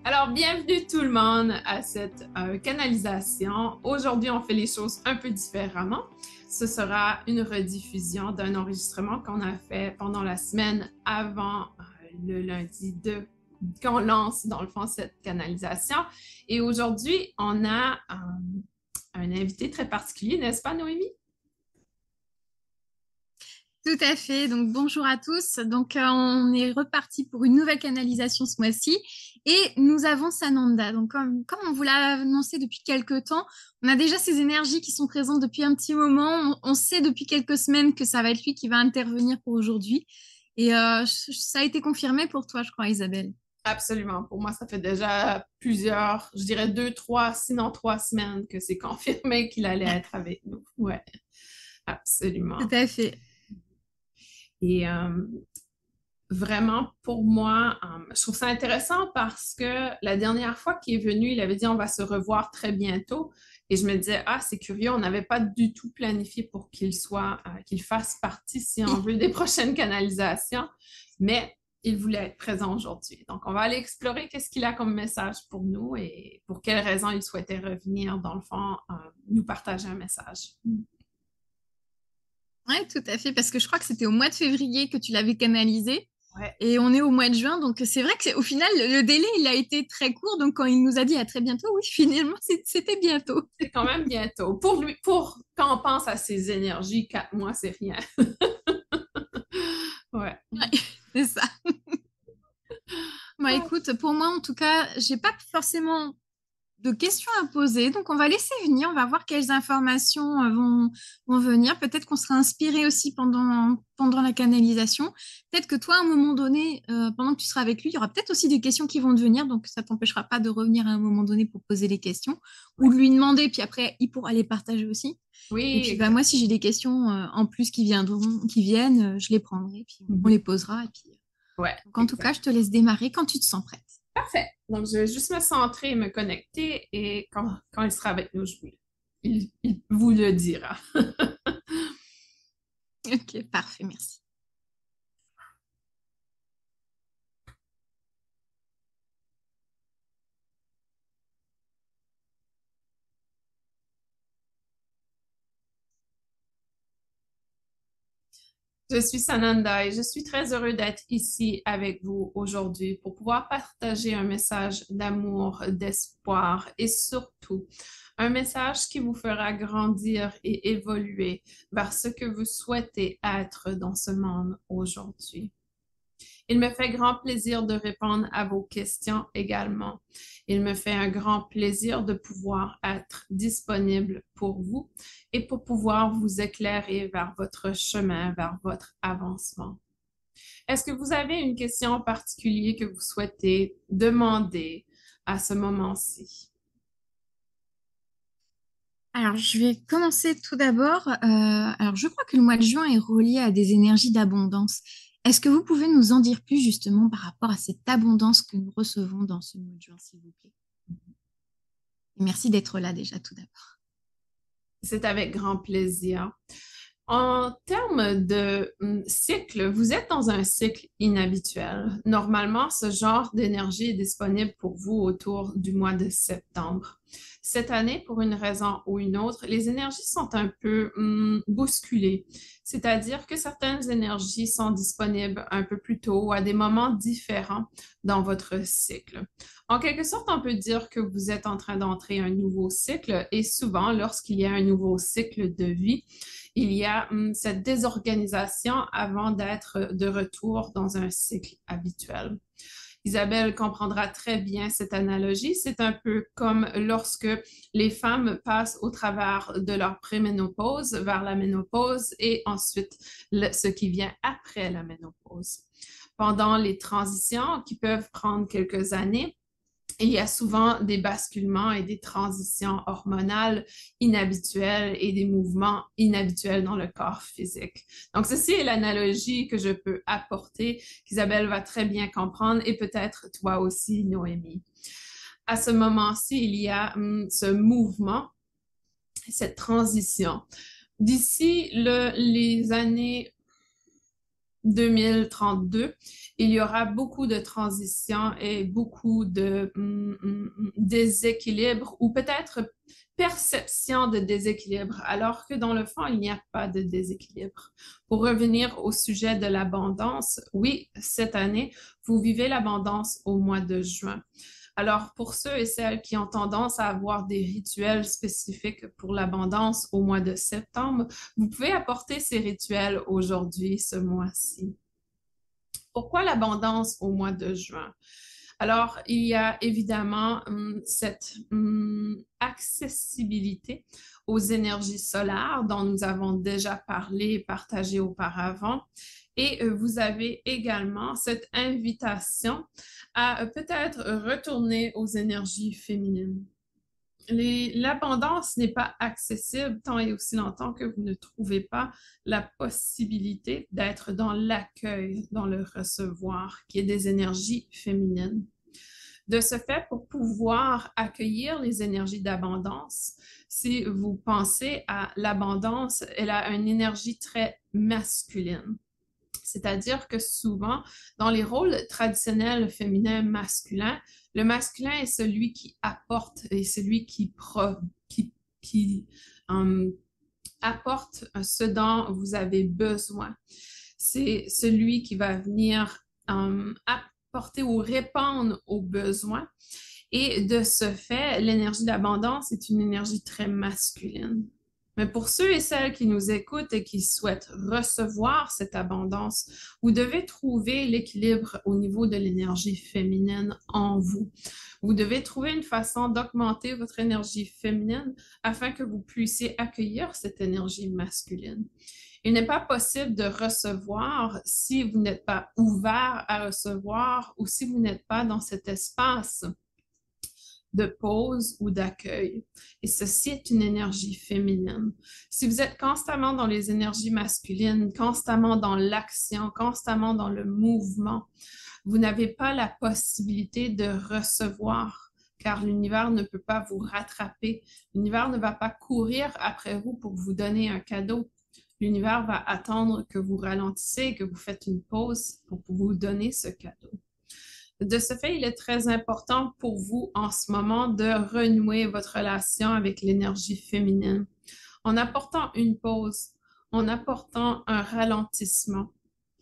Alors, bienvenue tout le monde à cette canalisation. Aujourd'hui, on fait les choses un peu différemment. Ce sera une rediffusion d'un enregistrement qu'on a fait pendant la semaine avant le lundi qu'on lance dans le fond cette canalisation. Et aujourd'hui, on a un invité très particulier, n'est-ce pas, Noémie? Tout à fait. Donc, bonjour à tous. Donc, on est reparti pour une nouvelle canalisation ce mois-ci et nous avons Sananda. Donc, comme on vous l'a annoncé depuis quelques temps, on a déjà ces énergies qui sont présentes depuis un petit moment. On sait depuis quelques semaines que ça va être lui qui va intervenir pour aujourd'hui. Et ça a été confirmé pour toi, je crois, Isabelle. Absolument. Pour moi, ça fait déjà plusieurs, je dirais 2, 3, sinon 3 semaines que c'est confirmé qu'il allait être avec nous. Ouais, Tout absolument. à fait. Et vraiment, pour moi, je trouve ça intéressant parce que la dernière fois qu'il est venu, il avait dit on va se revoir très bientôt. Et je me disais, ah, c'est curieux, on n'avait pas du tout planifié pour qu'il soit, qu'il fasse partie, si on veut, des prochaines canalisations. Mais il voulait être présent aujourd'hui. Donc, on va aller explorer qu'est-ce qu'il a comme message pour nous et pour quelles raisons il souhaitait revenir, dans le fond, nous partager un message. Ouais, tout à fait. Parce que je crois que c'était au mois de février que tu l'avais canalisé. Ouais, Et on est au mois de juin, donc c'est vrai que au final, le délai, il a été très court. Donc quand il nous a dit à très bientôt, oui, finalement, c'était bientôt. c'est quand même bientôt. Pour lui, pour quand on pense à ses énergies, 4 mois, c'est rien. Ouais. Ouais, c'est ça. Bon, écoute, pour moi, en tout cas, j'ai pas forcément de questions à poser. Donc, on va laisser venir, on va voir quelles informations vont venir. Peut-être qu'on sera inspiré aussi pendant la canalisation. Peut-être que toi, à un moment donné, pendant que tu seras avec lui, il y aura peut-être aussi des questions qui vont te venir. Donc, ça t'empêchera pas de revenir à un moment donné pour poser les questions ou Ouais. de lui demander. Puis après, il pourra les partager aussi. Et Oui, puis, bah, moi, si exactement. j'ai des questions en plus qui viennent, je les prendrai. Puis, on Mhm. les posera. Et puis, Ouais, donc, en tout cas, exact. je te laisse démarrer quand tu te sens prête. Parfait. Donc, je vais juste me centrer et me connecter et quand il sera avec nous, il vous le dira. Ok, parfait, merci. Je suis Sananda et je suis très heureux d'être ici avec vous aujourd'hui pour pouvoir partager un message d'amour, d'espoir et surtout un message qui vous fera grandir et évoluer vers ce que vous souhaitez être dans ce monde aujourd'hui. Il me fait grand plaisir de répondre à vos questions également. Il me fait un grand plaisir de pouvoir être disponible pour vous et pour pouvoir vous éclairer vers votre chemin, vers votre avancement. Est-ce que vous avez une question en particulier que vous souhaitez demander à ce moment-ci? Alors, je vais commencer tout d'abord. Alors, je crois que le mois de juin est relié à des énergies d'abondance. Est-ce que vous pouvez nous en dire plus justement par rapport à cette abondance que nous recevons dans ce mois de juin, s'il vous plaît? Et merci d'être là déjà tout d'abord. C'est avec grand plaisir. En termes de cycle, vous êtes dans un cycle inhabituel. Normalement, ce genre d'énergie est disponible pour vous autour du mois de septembre. Cette année, pour une raison ou une autre, les énergies sont un peu bousculées, c'est-à-dire que certaines énergies sont disponibles un peu plus tôt ou à des moments différents dans votre cycle. En quelque sorte, on peut dire que vous êtes en train d'entrer un nouveau cycle et souvent, lorsqu'il y a un nouveau cycle de vie, il y a cette désorganisation avant d'être de retour dans un cycle habituel. Isabelle comprendra très bien cette analogie. C'est un peu comme lorsque les femmes passent au travers de leur préménopause vers la ménopause et ensuite ce qui vient après la ménopause. Pendant les transitions qui peuvent prendre quelques années, il y a souvent des basculements et des transitions hormonales inhabituelles et des mouvements inhabituels dans le corps physique. Donc, ceci est l'analogie que je peux apporter, qu'Isabelle va très bien comprendre et peut-être toi aussi, Noémie. À ce moment-ci, il y a ce mouvement, cette transition. D'ici les années 2032, il y aura beaucoup de transitions et beaucoup de déséquilibre ou peut-être perception de déséquilibre, alors que dans le fond, il n'y a pas de déséquilibre. Pour revenir au sujet de l'abondance, oui, cette année, vous vivez l'abondance au mois de juin. Alors, pour ceux et celles qui ont tendance à avoir des rituels spécifiques pour l'abondance au mois de septembre, vous pouvez apporter ces rituels aujourd'hui, ce mois-ci. Pourquoi l'abondance au mois de juin? Alors, il y a évidemment cette accessibilité aux énergies solaires dont nous avons déjà parlé et partagé auparavant. Et vous avez également cette invitation à peut-être retourner aux énergies féminines. L'abondance n'est pas accessible tant et aussi longtemps que vous ne trouvez pas la possibilité d'être dans l'accueil, dans le recevoir, qui est des énergies féminines. De ce fait, pour pouvoir accueillir les énergies d'abondance, si vous pensez à l'abondance, elle a une énergie très masculine. C'est-à-dire que souvent, dans les rôles traditionnels féminin masculin, le masculin est celui qui apporte et celui qui apporte ce dont vous avez besoin. C'est celui qui va venir apporter ou répondre aux besoins. Et de ce fait, l'énergie d'abondance est une énergie très masculine. Mais pour ceux et celles qui nous écoutent et qui souhaitent recevoir cette abondance, vous devez trouver l'équilibre au niveau de l'énergie féminine en vous. Vous devez trouver une façon d'augmenter votre énergie féminine afin que vous puissiez accueillir cette énergie masculine. Il n'est pas possible de recevoir si vous n'êtes pas ouvert à recevoir ou si vous n'êtes pas dans cet espace de pause ou d'accueil. Et ceci est une énergie féminine. Si vous êtes constamment dans les énergies masculines, constamment dans l'action, constamment dans le mouvement, vous n'avez pas la possibilité de recevoir, car l'univers ne peut pas vous rattraper. L'univers ne va pas courir après vous pour vous donner un cadeau. L'univers va attendre que vous ralentissez, que vous faites une pause pour vous donner ce cadeau. De ce fait, il est très important pour vous en ce moment de renouer votre relation avec l'énergie féminine en apportant une pause, en apportant un ralentissement,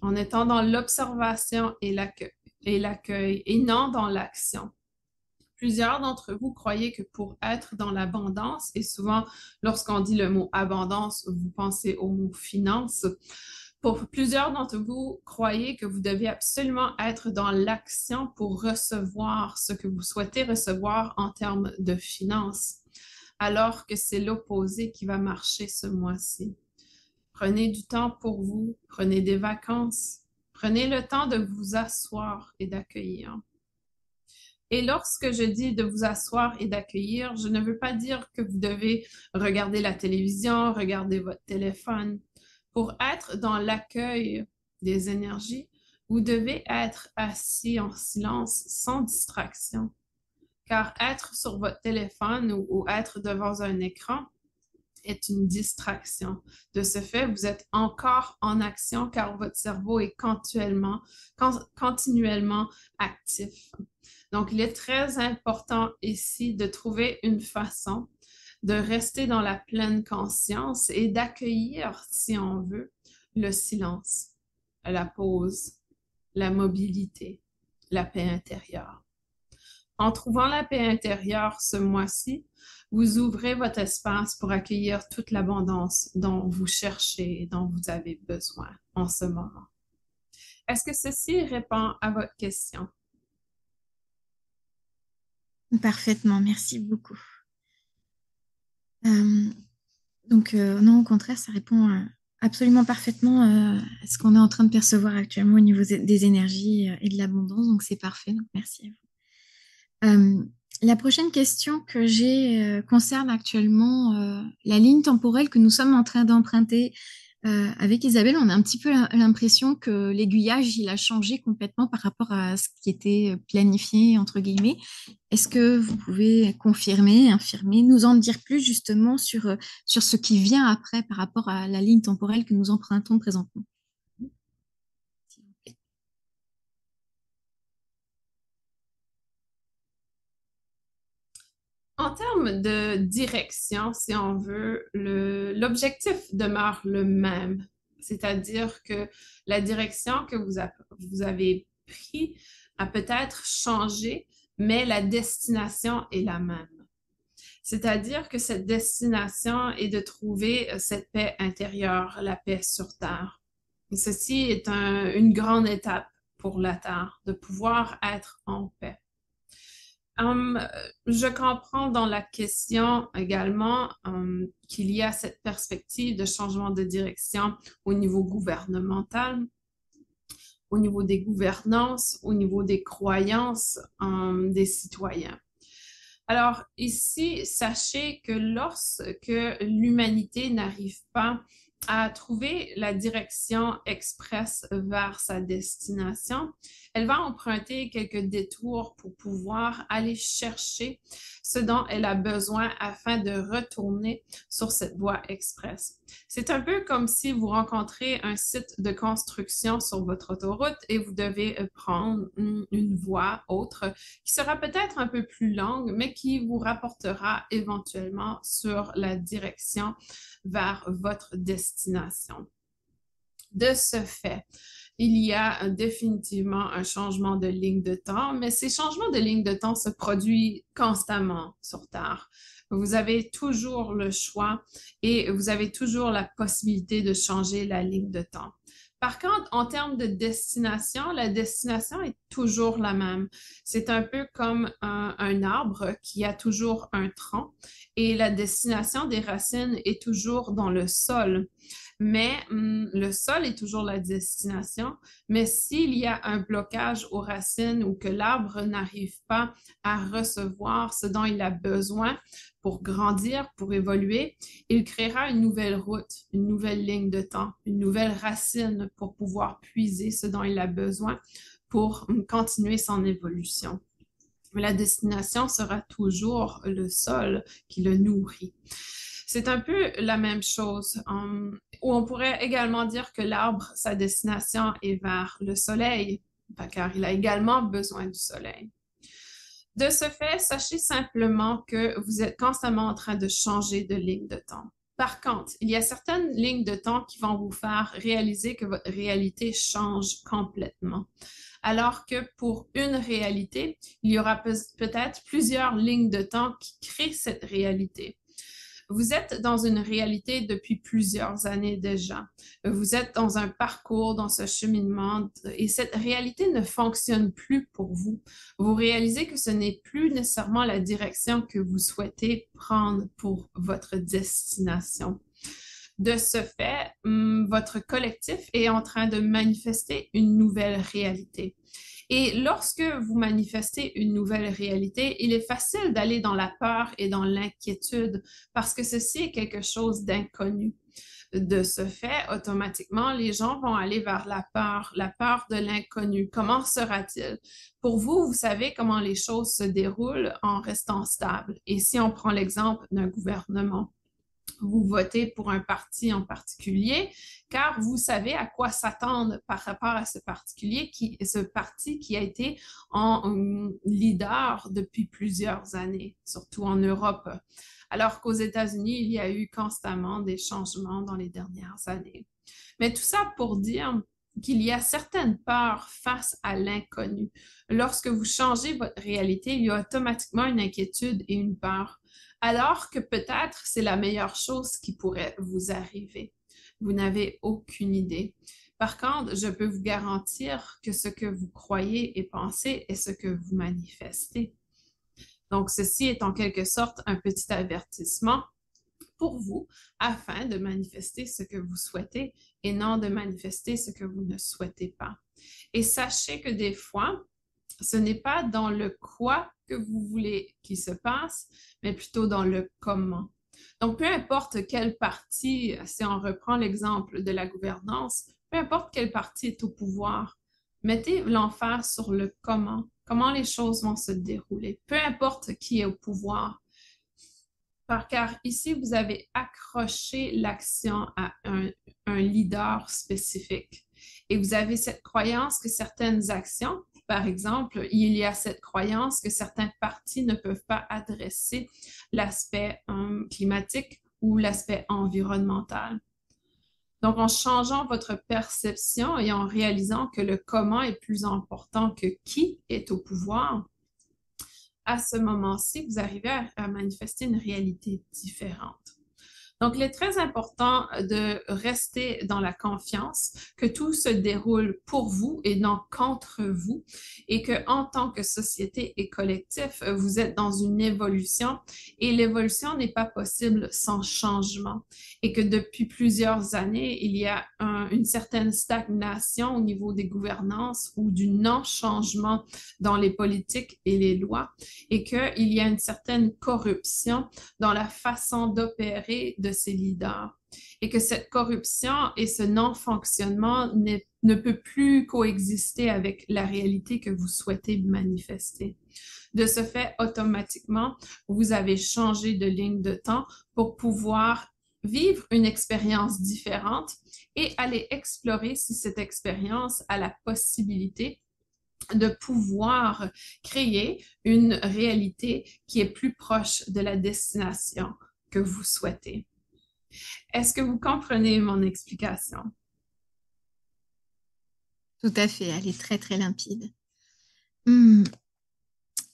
en étant dans l'observation et l'accueil et non dans l'action. Plusieurs d'entre vous croyez que pour être dans l'abondance, et souvent lorsqu'on dit le mot abondance, vous pensez au mot finance. Pour plusieurs d'entre vous, croyez que vous devez absolument être dans l'action pour recevoir ce que vous souhaitez recevoir en termes de finances, alors que c'est l'opposé qui va marcher ce mois-ci. Prenez du temps pour vous, prenez des vacances, prenez le temps de vous asseoir et d'accueillir. Et lorsque je dis de vous asseoir et d'accueillir, je ne veux pas dire que vous devez regarder la télévision, regarder votre téléphone. Pour être dans l'accueil des énergies, vous devez être assis en silence, sans distraction. Car être sur votre téléphone ou être devant un écran est une distraction. De ce fait, vous êtes encore en action car votre cerveau est continuellement actif. Donc, il est très important ici de trouver une façon de rester dans la pleine conscience et d'accueillir, si on veut, le silence, la pause, la mobilité, la paix intérieure. En trouvant la paix intérieure ce mois-ci, vous ouvrez votre espace pour accueillir toute l'abondance dont vous cherchez et dont vous avez besoin en ce moment. Est-ce que ceci répond à votre question? Parfaitement, merci beaucoup. Non, au contraire, ça répond absolument parfaitement à ce qu'on est en train de percevoir actuellement au niveau des énergies et de l'abondance. Donc, c'est parfait. Donc, merci à vous. La prochaine question que j'ai concerne actuellement la ligne temporelle que nous sommes en train d'emprunter. Avec Isabelle, on a un petit peu l'impression que l'aiguillage, il a changé complètement par rapport à ce qui était planifié, entre guillemets. Est-ce que vous pouvez confirmer, infirmer, nous en dire plus justement sur ce qui vient après par rapport à la ligne temporelle que nous empruntons présentement? En termes de direction, si on veut, l'objectif demeure le même. C'est-à-dire que la direction que vous avez prise a peut-être changé, mais la destination est la même. C'est-à-dire que cette destination est de trouver cette paix intérieure, la paix sur Terre. Et ceci est une grande étape pour la Terre, de pouvoir être en paix. Um, je comprends dans la question également qu'il y a cette perspective de changement de direction au niveau gouvernemental, au niveau des gouvernances, au niveau des croyances des citoyens. Alors ici, sachez que lorsque l'humanité n'arrive pas à trouver la direction express vers sa destination, elle va emprunter quelques détours pour pouvoir aller chercher ce dont elle a besoin afin de retourner sur cette voie express. C'est un peu comme si vous rencontrez un site de construction sur votre autoroute et vous devez prendre une voie autre qui sera peut-être un peu plus longue, mais qui vous rapportera éventuellement sur la direction vers votre destination. De ce fait, il y a définitivement un changement de ligne de temps, mais ces changements de ligne de temps se produisent constamment sur Terre. Vous avez toujours le choix et vous avez toujours la possibilité de changer la ligne de temps. Par contre, en termes de destination, la destination est toujours la même. C'est un peu comme un arbre qui a toujours un tronc et la destination des racines est toujours dans le sol. Mais le sol est toujours la destination. Mais s'il y a un blocage aux racines ou que l'arbre n'arrive pas à recevoir ce dont il a besoin pour grandir, pour évoluer, il créera une nouvelle route, une nouvelle ligne de temps, une nouvelle racine pour pouvoir puiser ce dont il a besoin pour continuer son évolution. Mais la destination sera toujours le sol qui le nourrit. C'est un peu la même chose, où on pourrait également dire que l'arbre, sa destination est vers le soleil, car il a également besoin du soleil. De ce fait, sachez simplement que vous êtes constamment en train de changer de ligne de temps. Par contre, il y a certaines lignes de temps qui vont vous faire réaliser que votre réalité change complètement. Alors que pour une réalité, il y aura peut-être plusieurs lignes de temps qui créent cette réalité. Vous êtes dans une réalité depuis plusieurs années déjà. Vous êtes dans un parcours, dans ce cheminement, et cette réalité ne fonctionne plus pour vous. Vous réalisez que ce n'est plus nécessairement la direction que vous souhaitez prendre pour votre destination. De ce fait, votre collectif est en train de manifester une nouvelle réalité. Et lorsque vous manifestez une nouvelle réalité, il est facile d'aller dans la peur et dans l'inquiétude parce que ceci est quelque chose d'inconnu. De ce fait, automatiquement, les gens vont aller vers la peur de l'inconnu. Comment sera-t-il? Pour vous, vous savez comment les choses se déroulent en restant stable. Et si on prend l'exemple d'un gouvernement, vous votez pour un parti en particulier, car vous savez à quoi s'attendre par rapport à ce parti qui a été en leader depuis plusieurs années, surtout en Europe. Alors qu'aux États-Unis, il y a eu constamment des changements dans les dernières années. Mais tout ça pour dire qu'il y a certaines peurs face à l'inconnu. Lorsque vous changez votre réalité, il y a automatiquement une inquiétude et une peur. Alors que peut-être c'est la meilleure chose qui pourrait vous arriver. Vous n'avez aucune idée. Par contre, je peux vous garantir que ce que vous croyez et pensez est ce que vous manifestez. Donc, ceci est en quelque sorte un petit avertissement pour vous afin de manifester ce que vous souhaitez et non de manifester ce que vous ne souhaitez pas. Et sachez que des fois, ce n'est pas dans le quoi que vous voulez qu'il se passe, mais plutôt dans le comment. Donc, peu importe quelle partie, si on reprend l'exemple de la gouvernance, peu importe quelle partie est au pouvoir, mettez l'emphase sur le comment les choses vont se dérouler, peu importe qui est au pouvoir. Car ici, vous avez accroché l'action à un leader spécifique et vous avez cette croyance que certaines actions par exemple, il y a cette croyance que certains partis ne peuvent pas adresser l'aspect climatique ou l'aspect environnemental. Donc, en changeant votre perception et en réalisant que le comment est plus important que qui est au pouvoir, à ce moment-ci, vous arrivez à manifester une réalité différente. Donc, il est très important de rester dans la confiance, que tout se déroule pour vous et non contre vous, et que en tant que société et collectif, vous êtes dans une évolution et l'évolution n'est pas possible sans changement, et que depuis plusieurs années, il y a une certaine stagnation au niveau des gouvernances ou du non-changement dans les politiques et les lois, et qu'il y a une certaine corruption dans la façon d'opérer de ces leaders et que cette corruption et ce non-fonctionnement ne peut plus coexister avec la réalité que vous souhaitez manifester. De ce fait, automatiquement, vous avez changé de ligne de temps pour pouvoir vivre une expérience différente et aller explorer si cette expérience a la possibilité de pouvoir créer une réalité qui est plus proche de la destination que vous souhaitez. Est-ce que vous comprenez mon explication? Tout à fait, elle est très très limpide.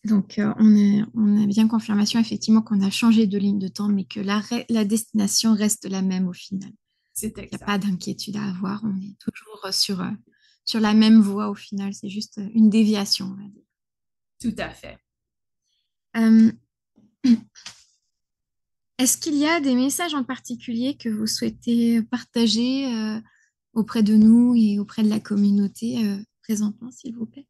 Donc, on a bien confirmation effectivement qu'on a changé de ligne de temps, mais que la destination reste la même au final. C'est Il n'y a exact. pas d'inquiétude à avoir, on est toujours sur la même voie au final, c'est juste une déviation, on va dire. Tout à fait. Est-ce qu'il y a des messages en particulier que vous souhaitez partager auprès de nous et auprès de la communauté présentement, s'il vous plaît?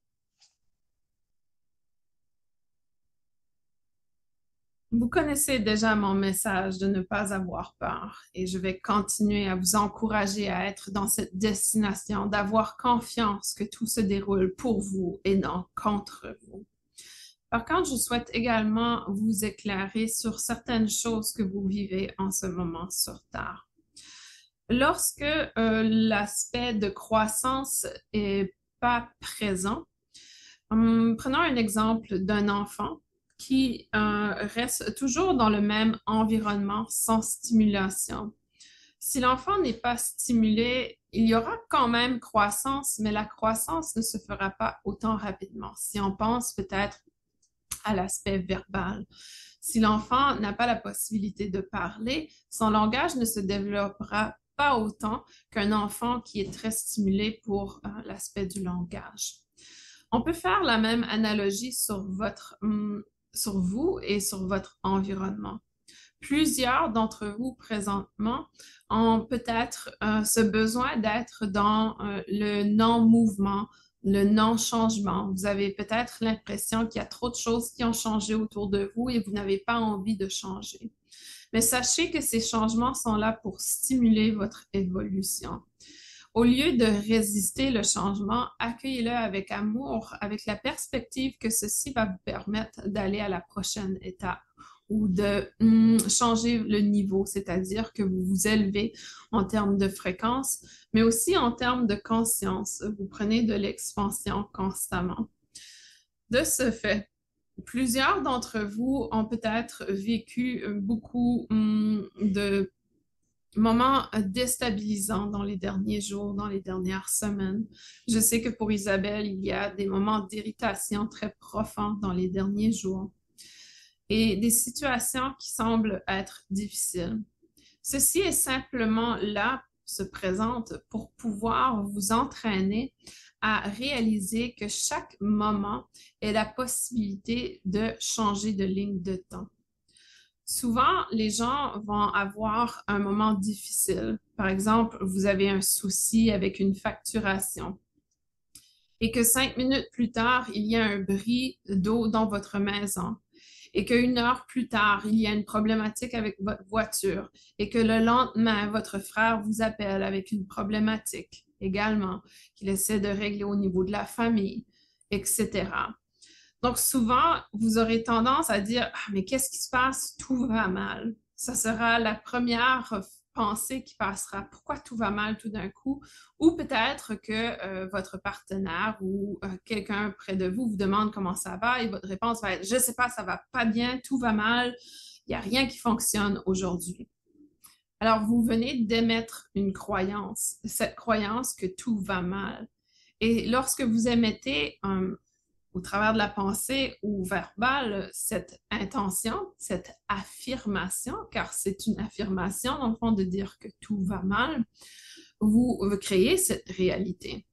Vous connaissez déjà mon message de ne pas avoir peur et je vais continuer à vous encourager à être dans cette destination, d'avoir confiance que tout se déroule pour vous et non contre vous. Par contre, je souhaite également vous éclairer sur certaines choses que vous vivez en ce moment sur Terre. Lorsque l'aspect de croissance est pas présent, prenons un exemple d'un enfant qui reste toujours dans le même environnement sans stimulation. Si l'enfant n'est pas stimulé, il y aura quand même croissance, mais la croissance ne se fera pas autant rapidement. Si on pense peut-être à l'aspect verbal. Si l'enfant n'a pas la possibilité de parler, son langage ne se développera pas autant qu'un enfant qui est très stimulé pour l'aspect du langage. On peut faire la même analogie sur vous et sur votre environnement. Plusieurs d'entre vous présentement ont peut-être ce besoin d'être dans le non-mouvement, le non-changement. Vous avez peut-être l'impression qu'il y a trop de choses qui ont changé autour de vous et vous n'avez pas envie de changer. Mais sachez que ces changements sont là pour stimuler votre évolution. Au lieu de résister le changement, accueillez-le avec amour, avec la perspective que ceci va vous permettre d'aller à la prochaine étape ou de changer le niveau, c'est-à-dire que vous vous élevez en termes de fréquence, mais aussi en termes de conscience. Vous prenez de l'expansion constamment. De ce fait, plusieurs d'entre vous ont peut-être vécu beaucoup de moments déstabilisants dans les derniers jours, dans les dernières semaines. Je sais que pour Isabelle, il y a des moments d'irritation très profonds dans les derniers jours et des situations qui semblent être difficiles. Ceci est simplement là, se présente pour pouvoir vous entraîner à réaliser que chaque moment est la possibilité de changer de ligne de temps. Souvent, les gens vont avoir un moment difficile. Par exemple, vous avez un souci avec une facturation et que 5 minutes plus tard, il y a un bris d'eau dans votre maison et qu'une heure plus tard, il y a une problématique avec votre voiture et que le lendemain, votre frère vous appelle avec une problématique également qu'il essaie de régler au niveau de la famille, etc. Donc, souvent, vous aurez tendance à dire « Ah, mais qu'est-ce qui se passe? Tout va mal. » Ça sera la première pensée qui passera. Pourquoi tout va mal tout d'un coup? Ou peut-être que votre partenaire ou quelqu'un près de vous vous demande comment ça va et votre réponse va être, je sais pas, ça va pas bien, tout va mal, il n'y a rien qui fonctionne aujourd'hui. Alors, vous venez d'émettre une croyance, cette croyance que tout va mal. Et lorsque vous émettez au travers de la pensée ou verbale cette intention, cette affirmation, car c'est une affirmation dans le fond de dire que tout va mal, vous créez cette réalité.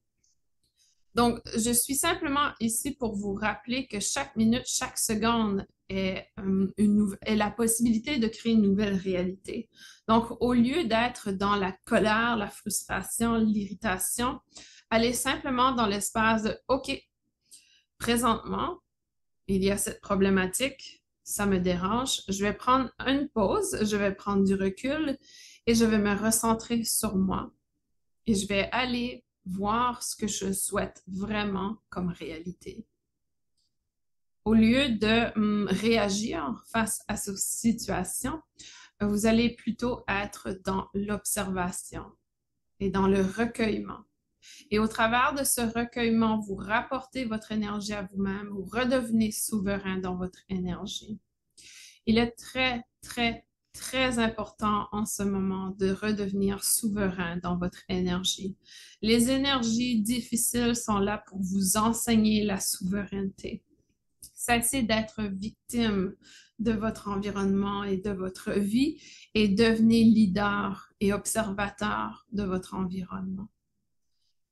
Donc, je suis simplement ici pour vous rappeler que chaque minute, chaque seconde est la possibilité de créer une nouvelle réalité. Donc, au lieu d'être dans la colère, la frustration, l'irritation, allez simplement dans l'espace de OK, présentement, il y a cette problématique, ça me dérange, je vais prendre une pause, je vais prendre du recul et je vais me recentrer sur moi. Et je vais aller voir ce que je souhaite vraiment comme réalité. Au lieu de réagir face à cette situation, vous allez plutôt être dans l'observation et dans le recueillement. Et au travers de ce recueillement, vous rapportez votre énergie à vous-même, vous redevenez souverain dans votre énergie. Il est très, très, très important en ce moment de redevenir souverain dans votre énergie. Les énergies difficiles sont là pour vous enseigner la souveraineté. Cessez d'être victime de votre environnement et de votre vie et devenez leader et observateur de votre environnement.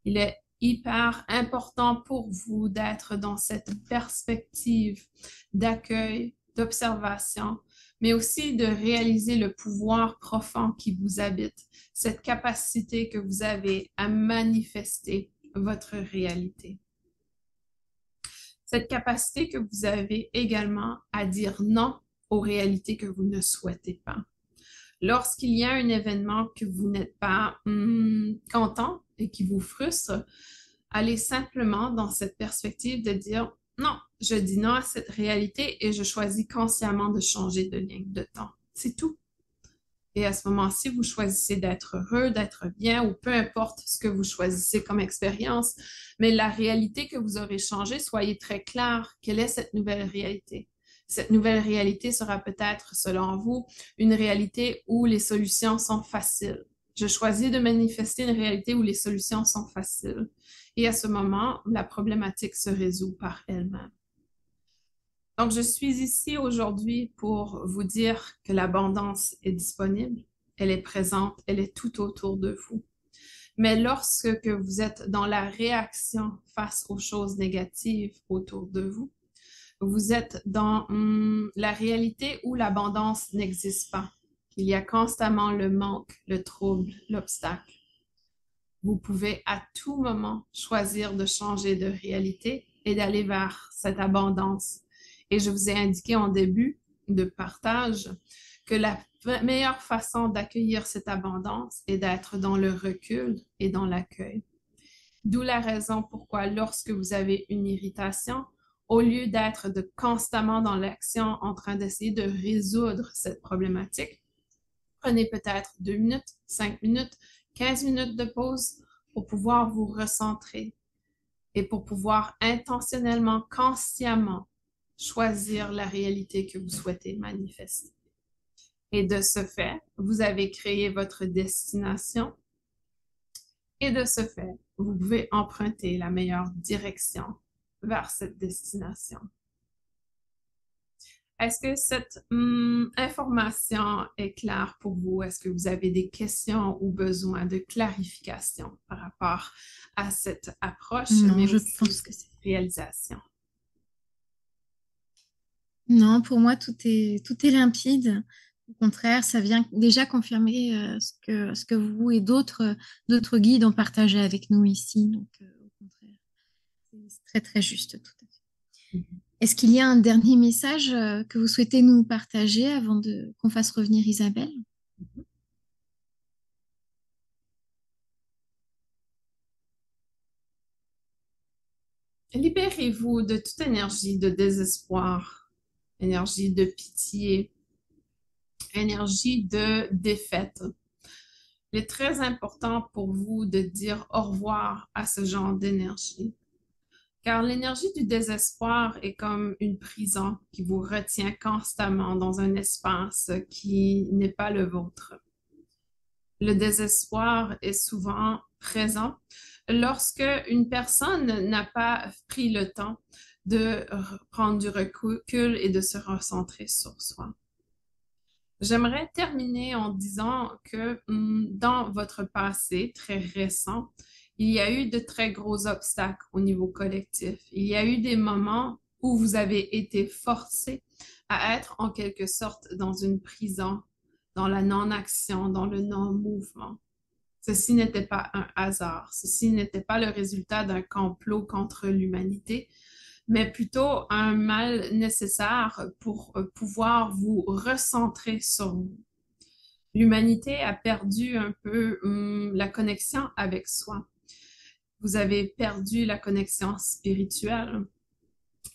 Il est hyper important pour vous d'être dans cette perspective d'accueil, d'observation, mais aussi de réaliser le pouvoir profond qui vous habite, cette capacité que vous avez à manifester votre réalité. Cette capacité que vous avez également à dire non aux réalités que vous ne souhaitez pas. Lorsqu'il y a un événement que vous n'êtes pas content et qui vous frustre, allez simplement dans cette perspective de dire non, je dis non à cette réalité et je choisis consciemment de changer de ligne de temps. C'est tout. Et à ce moment-ci, vous choisissez d'être heureux, d'être bien ou peu importe ce que vous choisissez comme expérience. Mais la réalité que vous aurez changée, soyez très clair. Quelle est cette nouvelle réalité? Cette nouvelle réalité sera peut-être, selon vous, une réalité où les solutions sont faciles. Je choisis de manifester une réalité où les solutions sont faciles. Et à ce moment, la problématique se résout par elle-même. Donc, je suis ici aujourd'hui pour vous dire que l'abondance est disponible, elle est présente, elle est tout autour de vous. Mais lorsque vous êtes dans la réaction face aux choses négatives autour de vous, vous êtes dans la réalité où l'abondance n'existe pas. Il y a constamment le manque, le trouble, l'obstacle. Vous pouvez à tout moment choisir de changer de réalité et d'aller vers cette abondance. Et je vous ai indiqué en début de partage que la meilleure façon d'accueillir cette abondance est d'être dans le recul et dans l'accueil. D'où la raison pourquoi lorsque vous avez une irritation, au lieu d'être constamment dans l'action en train d'essayer de résoudre cette problématique, prenez peut-être 2 minutes, 5 minutes, 15 minutes de pause pour pouvoir vous recentrer et pour pouvoir intentionnellement, consciemment choisir la réalité que vous souhaitez manifester. Et de ce fait, vous avez créé votre destination et de ce fait, vous pouvez emprunter la meilleure direction vers cette destination. Est-ce que cette information est claire pour vous? Est-ce que vous avez des questions ou besoin de clarification par rapport à cette approche, mais je pense que c'est réalisation? Non, pour moi, tout est limpide. Au contraire, ça vient déjà confirmer ce que vous et d'autres guides ont partagé avec nous ici. Donc, au contraire, c'est très, très juste, tout à fait. Mm-hmm. Est-ce qu'il y a un dernier message que vous souhaitez nous partager avant qu'on fasse revenir Isabelle? Mm-hmm. Libérez-vous de toute énergie de désespoir, énergie de pitié, énergie de défaite. Il est très important pour vous de dire au revoir à ce genre d'énergie. Car l'énergie du désespoir est comme une prison qui vous retient constamment dans un espace qui n'est pas le vôtre. Le désespoir est souvent présent lorsque une personne n'a pas pris le temps de prendre du recul et de se recentrer sur soi. J'aimerais terminer en disant que dans votre passé très récent, il y a eu de très gros obstacles au niveau collectif. Il y a eu des moments où vous avez été forcé à être en quelque sorte dans une prison, dans la non-action, dans le non-mouvement. Ceci n'était pas un hasard. Ceci n'était pas le résultat d'un complot contre l'humanité, mais plutôt un mal nécessaire pour pouvoir vous recentrer sur vous. L'humanité a perdu un peu la connexion avec soi. Vous avez perdu la connexion spirituelle.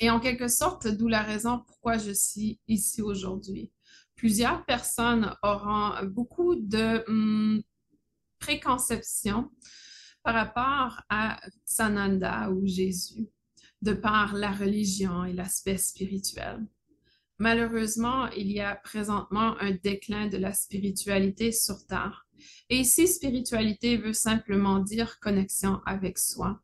Et en quelque sorte, d'où la raison pourquoi je suis ici aujourd'hui. Plusieurs personnes auront beaucoup de préconceptions par rapport à Sananda ou Jésus, de par la religion et l'aspect spirituel. Malheureusement, il y a présentement un déclin de la spiritualité sur Terre. Et ici, spiritualité veut simplement dire connexion avec soi.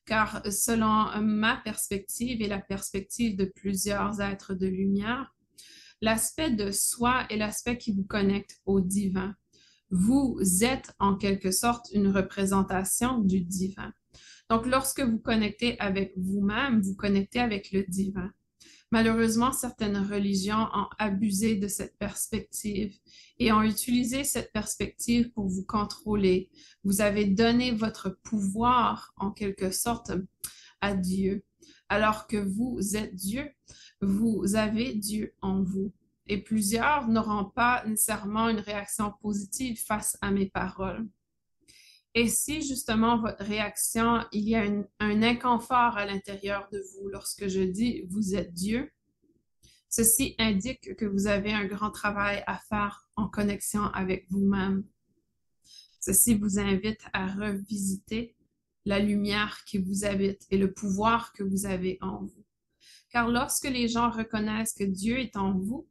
Car selon ma perspective et la perspective de plusieurs êtres de lumière, l'aspect de soi est l'aspect qui vous connecte au divin. Vous êtes en quelque sorte une représentation du divin. Donc, lorsque vous connectez avec vous-même, vous connectez avec le divin. Malheureusement, certaines religions ont abusé de cette perspective et ont utilisé cette perspective pour vous contrôler. Vous avez donné votre pouvoir, en quelque sorte, à Dieu. Alors que vous êtes Dieu, vous avez Dieu en vous. Et plusieurs n'auront pas nécessairement une réaction positive face à mes paroles. Et si justement votre réaction, il y a un inconfort à l'intérieur de vous lorsque je dis vous êtes Dieu, ceci indique que vous avez un grand travail à faire en connexion avec vous-même. Ceci vous invite à revisiter la lumière qui vous habite et le pouvoir que vous avez en vous. Car lorsque les gens reconnaissent que Dieu est en vous,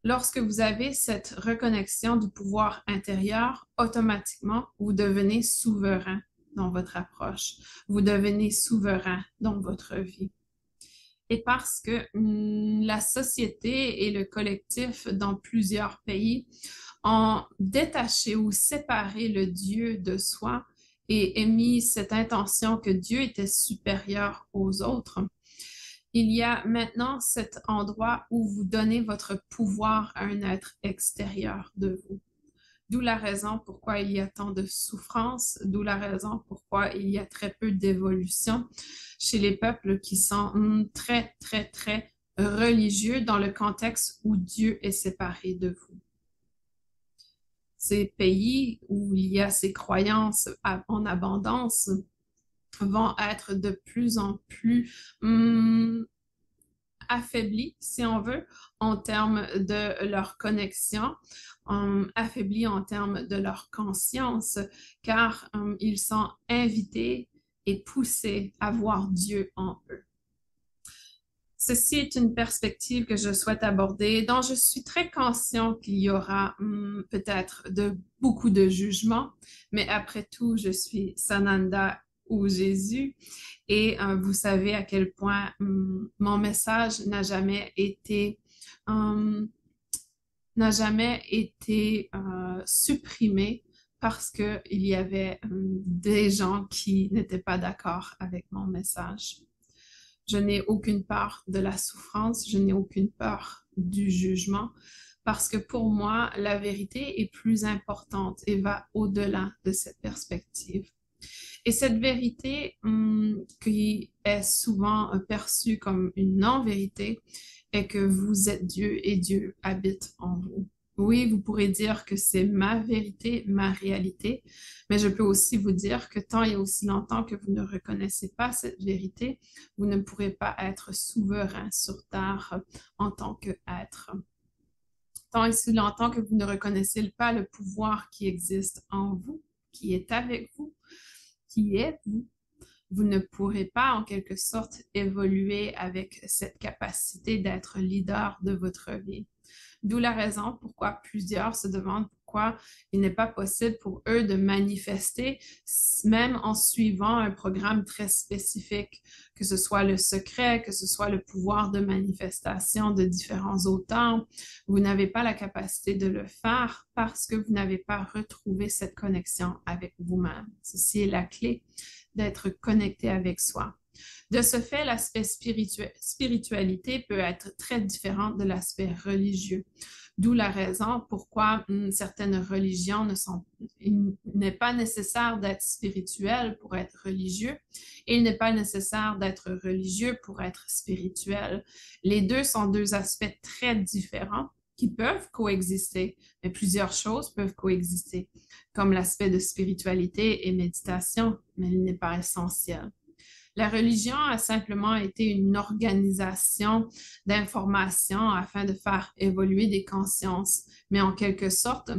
lorsque vous avez cette reconnexion du pouvoir intérieur, automatiquement, vous devenez souverain dans votre approche. Vous devenez souverain dans votre vie. Et parce que la société et le collectif dans plusieurs pays ont détaché ou séparé le Dieu de soi et émis cette intention que Dieu était supérieur aux autres, il y a maintenant cet endroit où vous donnez votre pouvoir à un être extérieur de vous. D'où la raison pourquoi il y a tant de souffrance, d'où la raison pourquoi il y a très peu d'évolution chez les peuples qui sont très, très, très religieux dans le contexte où Dieu est séparé de vous. Ces pays où il y a ces croyances en abondance vont être de plus en plus affaiblis, si on veut, en termes de leur connexion, affaiblis en termes de leur conscience, car ils sont invités et poussés à voir Dieu en eux. Ceci est une perspective que je souhaite aborder, dont je suis très conscient qu'il y aura peut-être beaucoup de jugements, mais après tout, je suis Sananda ou Jésus, et vous savez à quel point mon message n'a jamais été supprimé parce qu'il y avait des gens qui n'étaient pas d'accord avec mon message. Je n'ai aucune peur de la souffrance, je n'ai aucune peur du jugement, parce que pour moi, la vérité est plus importante et va au-delà de cette perspective. Et cette vérité qui est souvent perçue comme une non-vérité est que vous êtes Dieu et Dieu habite en vous. Oui, vous pourrez dire que c'est ma vérité, ma réalité, mais je peux aussi vous dire que tant et aussi longtemps que vous ne reconnaissez pas cette vérité, vous ne pourrez pas être souverain sur terre en tant qu'être. tant et si longtemps que vous ne reconnaissez pas le pouvoir qui existe en vous, qui est avec vous, qui est vous, vous ne pourrez pas, en quelque sorte, évoluer avec cette capacité d'être leader de votre vie. D'où la raison pourquoi plusieurs se demandent pourquoi il n'est pas possible pour eux de manifester, même en suivant un programme très spécifique, que ce soit le secret, que ce soit le pouvoir de manifestation de différents auteurs. Vous n'avez pas la capacité de le faire parce que vous n'avez pas retrouvé cette connexion avec vous-même. Ceci est la clé d'être connecté avec soi. De ce fait, l'aspect spiritualité peut être très différent de l'aspect religieux. D'où la raison pourquoi certaines religions il n'est pas nécessaire d'être spirituel pour être religieux et il n'est pas nécessaire d'être religieux pour être spirituel. Les deux sont deux aspects très différents qui peuvent coexister, mais plusieurs choses peuvent coexister, comme l'aspect de spiritualité et méditation, mais il n'est pas essentiel. La religion a simplement été une organisation d'informations afin de faire évoluer des consciences, mais en quelque sorte,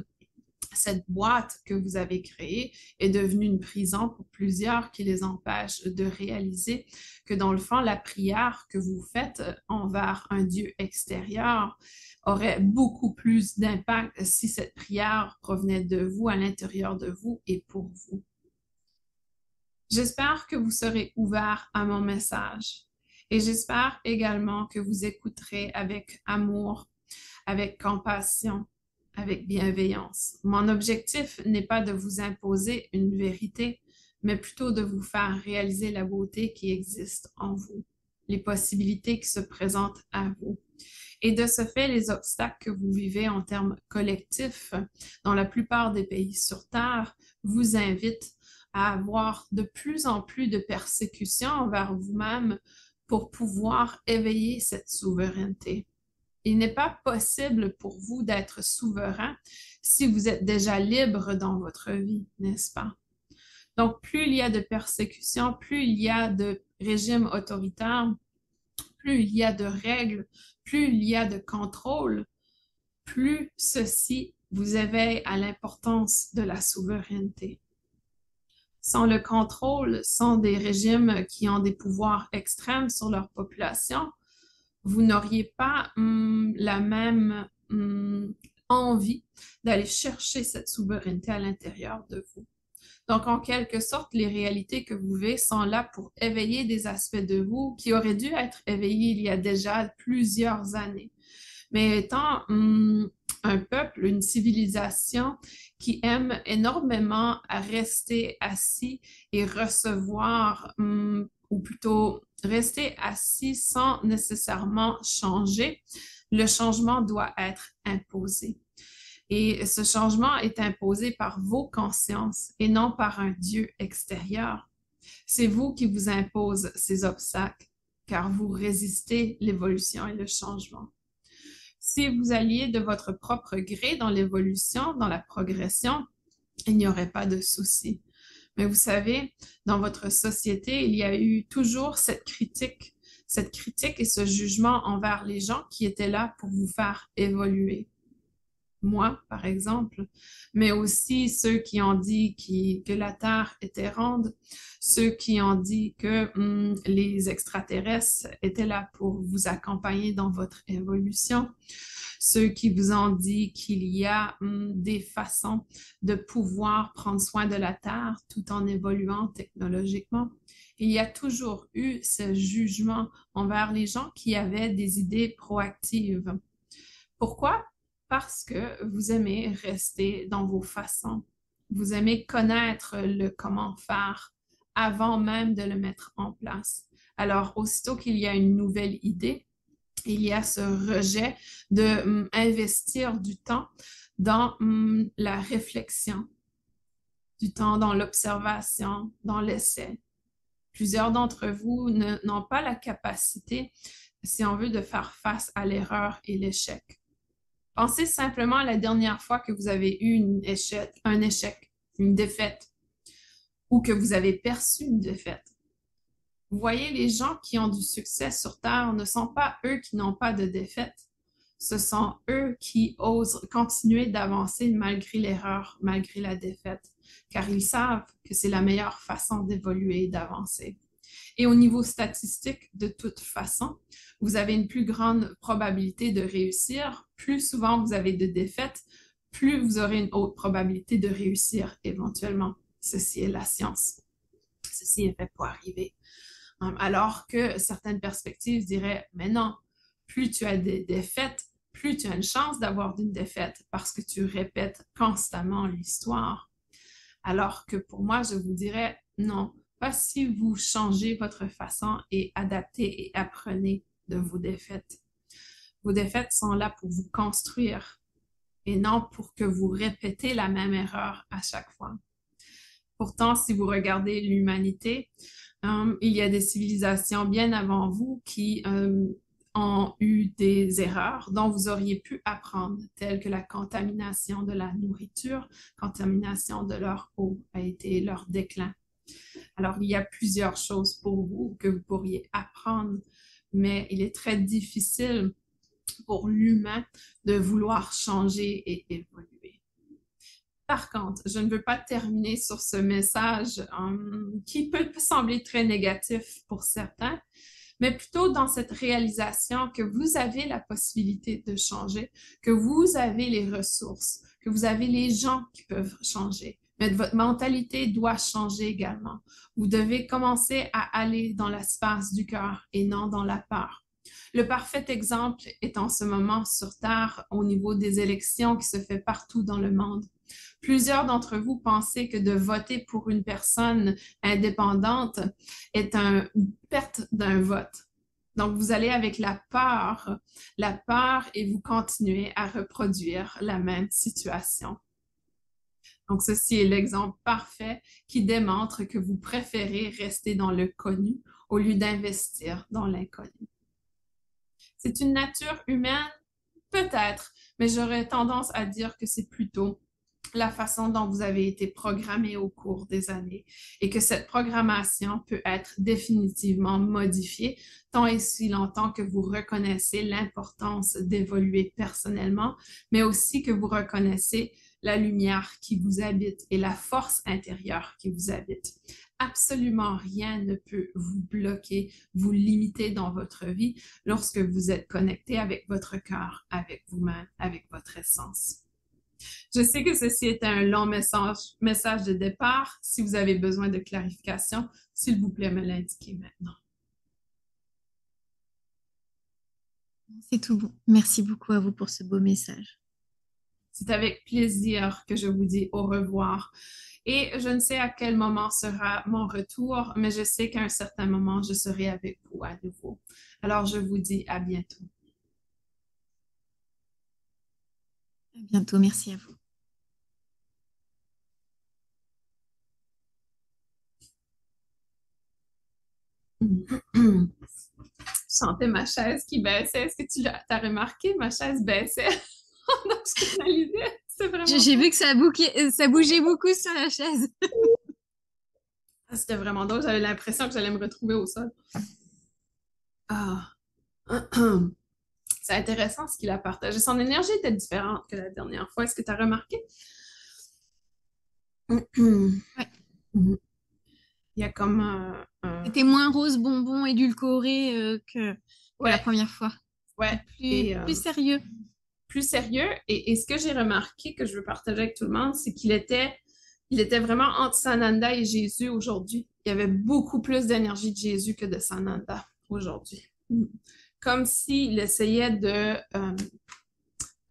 cette boîte que vous avez créée est devenue une prison pour plusieurs qui les empêche de réaliser que dans le fond, la prière que vous faites envers un Dieu extérieur aurait beaucoup plus d'impact si cette prière provenait de vous, à l'intérieur de vous et pour vous. J'espère que vous serez ouverts à mon message et j'espère également que vous écouterez avec amour, avec compassion, avec bienveillance. Mon objectif n'est pas de vous imposer une vérité, mais plutôt de vous faire réaliser la beauté qui existe en vous, les possibilités qui se présentent à vous. Et de ce fait, les obstacles que vous vivez en termes collectifs dans la plupart des pays sur Terre vous invitent à avoir de plus en plus de persécutions envers vous-même pour pouvoir éveiller cette souveraineté. Il n'est pas possible pour vous d'être souverain si vous êtes déjà libre dans votre vie, n'est-ce pas? Donc, plus il y a de persécutions, plus il y a de régimes autoritaires, plus il y a de règles, plus il y a de contrôle, plus ceci vous éveille à l'importance de la souveraineté. Sans le contrôle, sans des régimes qui ont des pouvoirs extrêmes sur leur population, vous n'auriez pas la même envie d'aller chercher cette souveraineté à l'intérieur de vous. Donc, en quelque sorte, les réalités que vous vivez sont là pour éveiller des aspects de vous qui auraient dû être éveillés il y a déjà plusieurs années. Mais étant un peuple, une civilisation qui aime énormément à rester assis et recevoir, ou plutôt rester assis sans nécessairement changer, le changement doit être imposé. Et ce changement est imposé par vos consciences et non par un Dieu extérieur. C'est vous qui vous imposez ces obstacles, car vous résistez l'évolution et le changement. Si vous alliez de votre propre gré dans l'évolution, dans la progression, il n'y aurait pas de souci. Mais vous savez, dans votre société, il y a eu toujours cette critique et ce jugement envers les gens qui étaient là pour vous faire évoluer. Moi, par exemple, mais aussi ceux qui ont dit que la Terre était ronde, ceux qui ont dit que les extraterrestres étaient là pour vous accompagner dans votre évolution, ceux qui vous ont dit qu'il y a des façons de pouvoir prendre soin de la Terre tout en évoluant technologiquement. Il y a toujours eu ce jugement envers les gens qui avaient des idées proactives. Pourquoi? Parce que vous aimez rester dans vos façons. Vous aimez connaître le comment faire avant même de le mettre en place. Alors, aussitôt qu'il y a une nouvelle idée, il y a ce rejet de investir du temps dans la réflexion, du temps dans l'observation, dans l'essai. Plusieurs d'entre vous n'ont pas la capacité, si on veut, de faire face à l'erreur et l'échec. Pensez simplement à la dernière fois que vous avez eu un échec, une défaite, ou que vous avez perçu une défaite. Vous voyez, les gens qui ont du succès sur Terre ne sont pas eux qui n'ont pas de défaite. ce sont eux qui osent continuer d'avancer malgré l'erreur, malgré la défaite, car ils savent que c'est la meilleure façon d'évoluer et d'avancer. Et au niveau statistique, de toute façon, vous avez une plus grande probabilité de réussir. Plus souvent vous avez de défaites, plus vous aurez une haute probabilité de réussir éventuellement. Ceci est la science. Ceci est fait pour arriver. Alors que certaines perspectives diraient, mais non, plus tu as des défaites, plus tu as une chance d'avoir une défaite parce que tu répètes constamment l'histoire. Alors que pour moi, je vous dirais, non, pas si vous changez votre façon et adaptez et apprenez de vos défaites. Vos défaites sont là pour vous construire et non pour que vous répétez la même erreur à chaque fois. Pourtant, si vous regardez l'humanité, il y a des civilisations bien avant vous qui ont eu des erreurs dont vous auriez pu apprendre, telles que la contamination de la nourriture, contamination de leur eau a été leur déclin. Alors, il y a plusieurs choses pour vous que vous pourriez apprendre, mais il est très difficile pour l'humain de vouloir changer et évoluer. Par contre, je ne veux pas terminer sur ce message qui peut sembler très négatif pour certains, mais plutôt dans cette réalisation que vous avez la possibilité de changer, que vous avez les ressources, que vous avez les gens qui peuvent changer. Mais votre mentalité doit changer également. Vous devez commencer à aller dans l'espace du cœur et non dans la peur. Le parfait exemple est en ce moment sur Terre au niveau des élections qui se fait partout dans le monde. Plusieurs d'entre vous pensez que de voter pour une personne indépendante est une perte d'un vote. Donc, vous allez avec la peur et vous continuez à reproduire la même situation. Donc, ceci est l'exemple parfait qui démontre que vous préférez rester dans le connu au lieu d'investir dans l'inconnu. C'est une nature humaine? Peut-être, mais j'aurais tendance à dire que c'est plutôt la façon dont vous avez été programmé au cours des années et que cette programmation peut être définitivement modifiée tant et si longtemps que vous reconnaissez l'importance d'évoluer personnellement, mais aussi que vous reconnaissez la lumière qui vous habite et la force intérieure qui vous habite. Absolument rien ne peut vous bloquer, vous limiter dans votre vie lorsque vous êtes connecté avec votre cœur, avec vous-même, avec votre essence. Je sais que ceci est un long message de départ. Si vous avez besoin de clarification, s'il vous plaît, me l'indiquer maintenant. C'est tout bon. Merci beaucoup à vous pour ce beau message. C'est avec plaisir que je vous dis au revoir. Et je ne sais à quel moment sera mon retour, mais je sais qu'à un certain moment, je serai avec vous à nouveau. Alors, je vous dis à bientôt. À bientôt. Merci à vous. Je sentais ma chaise qui baissait. Est-ce que tu as remarqué? Ma chaise baissait. Donc, je réalisais. J'ai vu que ça bougeait beaucoup sur la chaise. C'était vraiment drôle. J'avais l'impression que j'allais me retrouver au sol. Ah. C'est intéressant ce qu'il a partagé. Son énergie était différente que la dernière fois. Est-ce que tu as remarqué? Ouais. Il y a comme C'était moins rose bonbon édulcoré que la première fois. Ouais. Plus sérieux. Plus sérieux. Et ce que j'ai remarqué, que je veux partager avec tout le monde, c'est qu'il était vraiment entre Sananda et Jésus aujourd'hui. Il y avait beaucoup plus d'énergie de Jésus que de Sananda aujourd'hui. Comme s'il essayait de...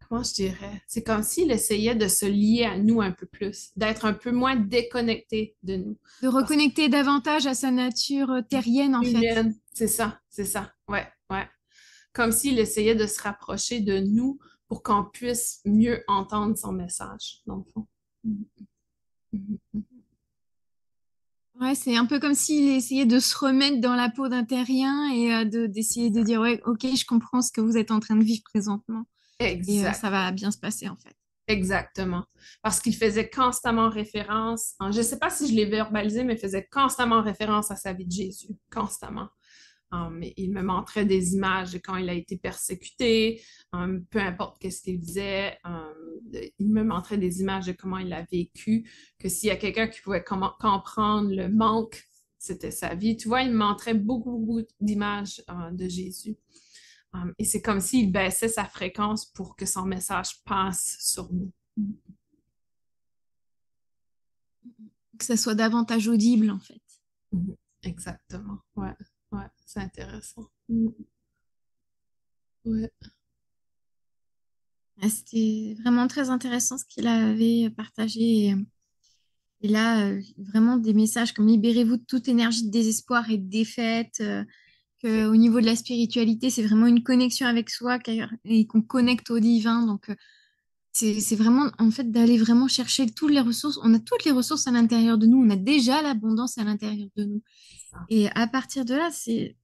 comment je dirais? C'est comme s'il essayait de se lier à nous un peu plus, d'être un peu moins déconnecté de nous. De reconnecter davantage à sa nature terrienne, en fait. C'est ça. Ouais. Comme s'il essayait de se rapprocher de nous pour qu'on puisse mieux entendre son message, dans le fond. Ouais, c'est un peu comme s'il essayait de se remettre dans la peau d'un terrien et d'essayer de dire, ouais, ok, je comprends ce que vous êtes en train de vivre présentement. Exact. Et ça va bien se passer, en fait. Exactement. Parce qu'il faisait constamment référence, je ne sais pas si je l'ai verbalisé, mais il faisait constamment référence à sa vie de Jésus, constamment. Il me montrait des images de quand il a été persécuté, peu importe qu'est-ce qu'il disait. Il me montrait des images de comment il a vécu, que s'il y a quelqu'un qui pouvait comprendre le manque, c'était sa vie. Tu vois, il me montrait beaucoup, beaucoup d'images de Jésus. Et c'est comme s'il baissait sa fréquence pour que son message passe sur nous. Que ça soit davantage audible, en fait. Exactement. Ouais, ouais, c'est intéressant. Ouais. C'était vraiment très intéressant ce qu'il avait partagé. Et là, vraiment des messages comme libérez-vous de toute énergie de désespoir et de défaite. Que au niveau de la spiritualité, c'est vraiment une connexion avec soi et qu'on connecte au divin. Donc, c'est vraiment, en fait, d'aller vraiment chercher toutes les ressources. On a toutes les ressources à l'intérieur de nous. On a déjà l'abondance à l'intérieur de nous. Et à partir de là, c'est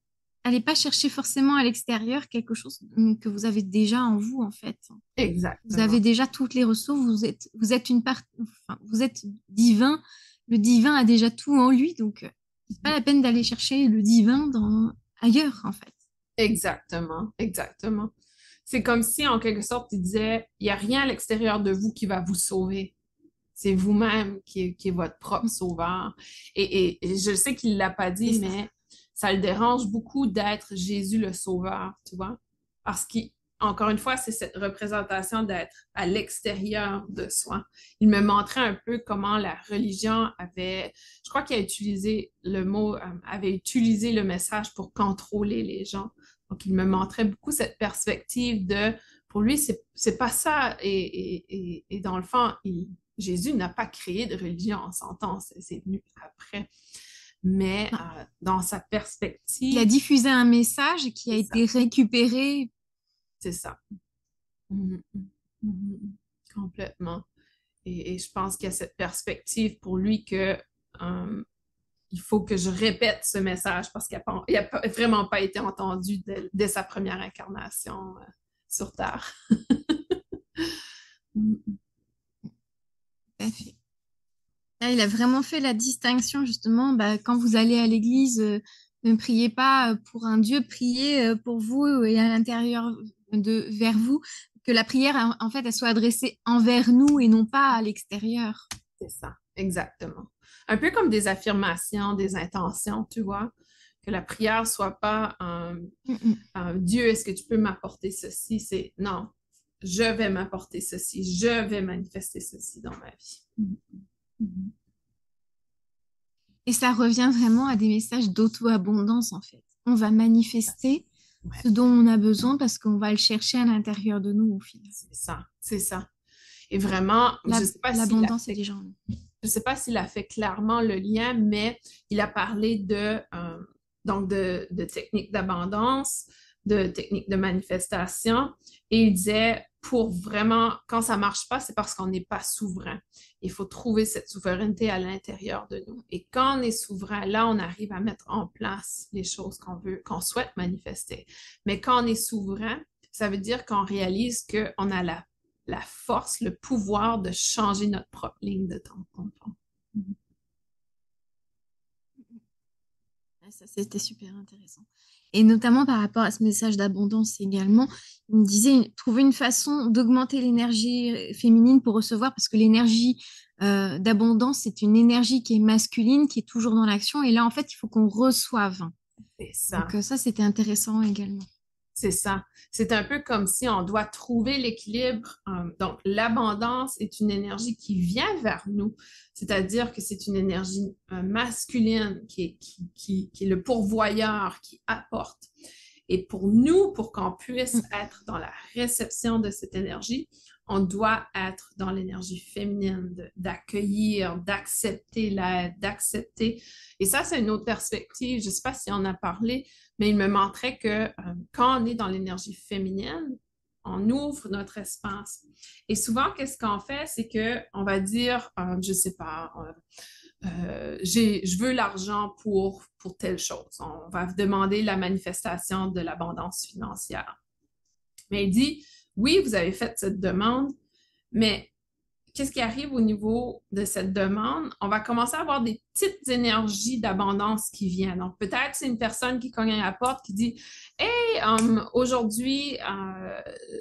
allez pas chercher forcément à l'extérieur quelque chose que vous avez déjà en vous, en fait. Vous Exactement. avez déjà toutes les ressources. Vous êtes une part, enfin, vous êtes divin. Le divin a déjà tout en lui, donc c'est pas la peine d'aller chercher le divin ailleurs, en fait. Exactement. Exactement. C'est comme si, en quelque sorte, il disait, il n'y a rien à l'extérieur de vous qui va vous sauver. C'est vous-même qui est votre propre sauveur. Et je sais qu'il ne l'a pas dit, mais ça le dérange beaucoup d'être Jésus le sauveur, tu vois? Parce qu'encore une fois, c'est cette représentation d'être à l'extérieur de soi. Il me montrait un peu comment la religion avait, je crois qu'il a utilisé le mot, avait utilisé le message pour contrôler les gens. Donc, il me montrait beaucoup cette perspective de, pour lui, c'est pas ça. Et dans le fond, Jésus n'a pas créé de religion, on s'entend, c'est venu après. Mais dans sa Il a perspective, diffusé un message qui a c'est ça. été récupéré. C'est ça. Mhm, mhm, complètement. Et je pense qu'il y a cette perspective pour lui que il faut que je répète ce message parce qu'il n'a vraiment pas été entendu dès sa première incarnation sur Terre. Tout à fait. Là, il a vraiment fait la distinction, justement, bah, quand vous allez à l'église, ne priez pas pour un Dieu, priez pour vous et à l'intérieur vers vous, que la prière, en fait, elle soit adressée envers nous et non pas à l'extérieur. C'est ça, exactement. Un peu comme des affirmations, des intentions, tu vois, que la prière soit pas Dieu, est-ce que tu peux m'apporter ceci? C'est non, je vais m'apporter ceci, je vais manifester ceci dans ma vie. Et ça revient vraiment à des messages d'auto-abondance, en fait. On va manifester Ouais, ce dont on a besoin parce qu'on va le chercher à l'intérieur de nous, au final. c'est ça, c'est ça. Et vraiment, L'abondance est déjà en nous. je sais pas s'il a fait clairement le lien, mais il a parlé donc de techniques d'abondance, de techniques de manifestation, et il disait pour vraiment, quand ça marche pas, c'est parce qu'on n'est pas souverain. Il faut trouver cette souveraineté à l'intérieur de nous. Et quand on est souverain, là, on arrive à mettre en place les choses qu'on veut, qu'on souhaite manifester. Mais quand on est souverain, ça veut dire qu'on réalise qu'on a la force, le pouvoir de changer notre propre ligne de temps. Ça, c'était super intéressant. Et notamment par rapport à ce message d'abondance également, il me disait trouver une façon d'augmenter l'énergie féminine pour recevoir, parce que l'énergie d'abondance, c'est une énergie qui est masculine, qui est toujours dans l'action. Et là, en fait, il faut qu'on reçoive. C'est ça. Donc ça, c'était intéressant également. C'est ça. C'est un peu comme si on doit trouver l'équilibre. Donc, l'abondance est une énergie qui vient vers nous, c'est-à-dire que c'est une énergie masculine qui est le pourvoyeur, qui apporte. Et pour nous, pour qu'on puisse être dans la réception de cette énergie, on doit être dans l'énergie féminine, d'accueillir, d'accepter l'aide, d'accepter. Et ça, c'est une autre perspective. Je ne sais pas si on a parlé, mais il me montrait que quand on est dans l'énergie féminine, on ouvre notre espace. Et souvent, qu'est-ce qu'on fait? C'est qu'on va dire, je ne sais pas, je veux l'argent pour telle chose. On va demander la manifestation de l'abondance financière. Mais il dit, oui, vous avez fait cette demande, mais qu'est-ce qui arrive au niveau de cette demande? On va commencer à avoir des petites énergies d'abondance qui viennent. Donc, peut-être c'est une personne qui cogne à la porte qui dit, hey, aujourd'hui,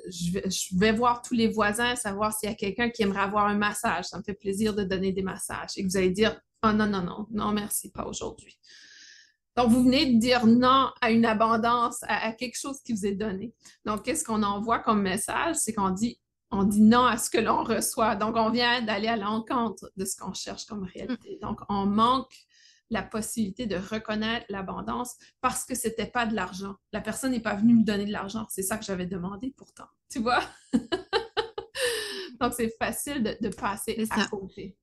je vais voir tous les voisins, savoir s'il y a quelqu'un qui aimerait avoir un massage. Ça me fait plaisir de donner des massages. Et que vous allez dire, oh non, non, non, non, merci, pas aujourd'hui. Donc, vous venez de dire non à une abondance, à quelque chose qui vous est donné. Donc, qu'est-ce qu'on envoie comme message? C'est on dit non à ce que l'on reçoit. Donc, on vient d'aller à l'encontre de ce qu'on cherche comme réalité. Donc, on manque la possibilité de reconnaître l'abondance parce que c'était pas de l'argent. La personne n'est pas venue me donner de l'argent. C'est ça que j'avais demandé pourtant. Tu vois? Donc, c'est facile de passer C'est à ça. côté.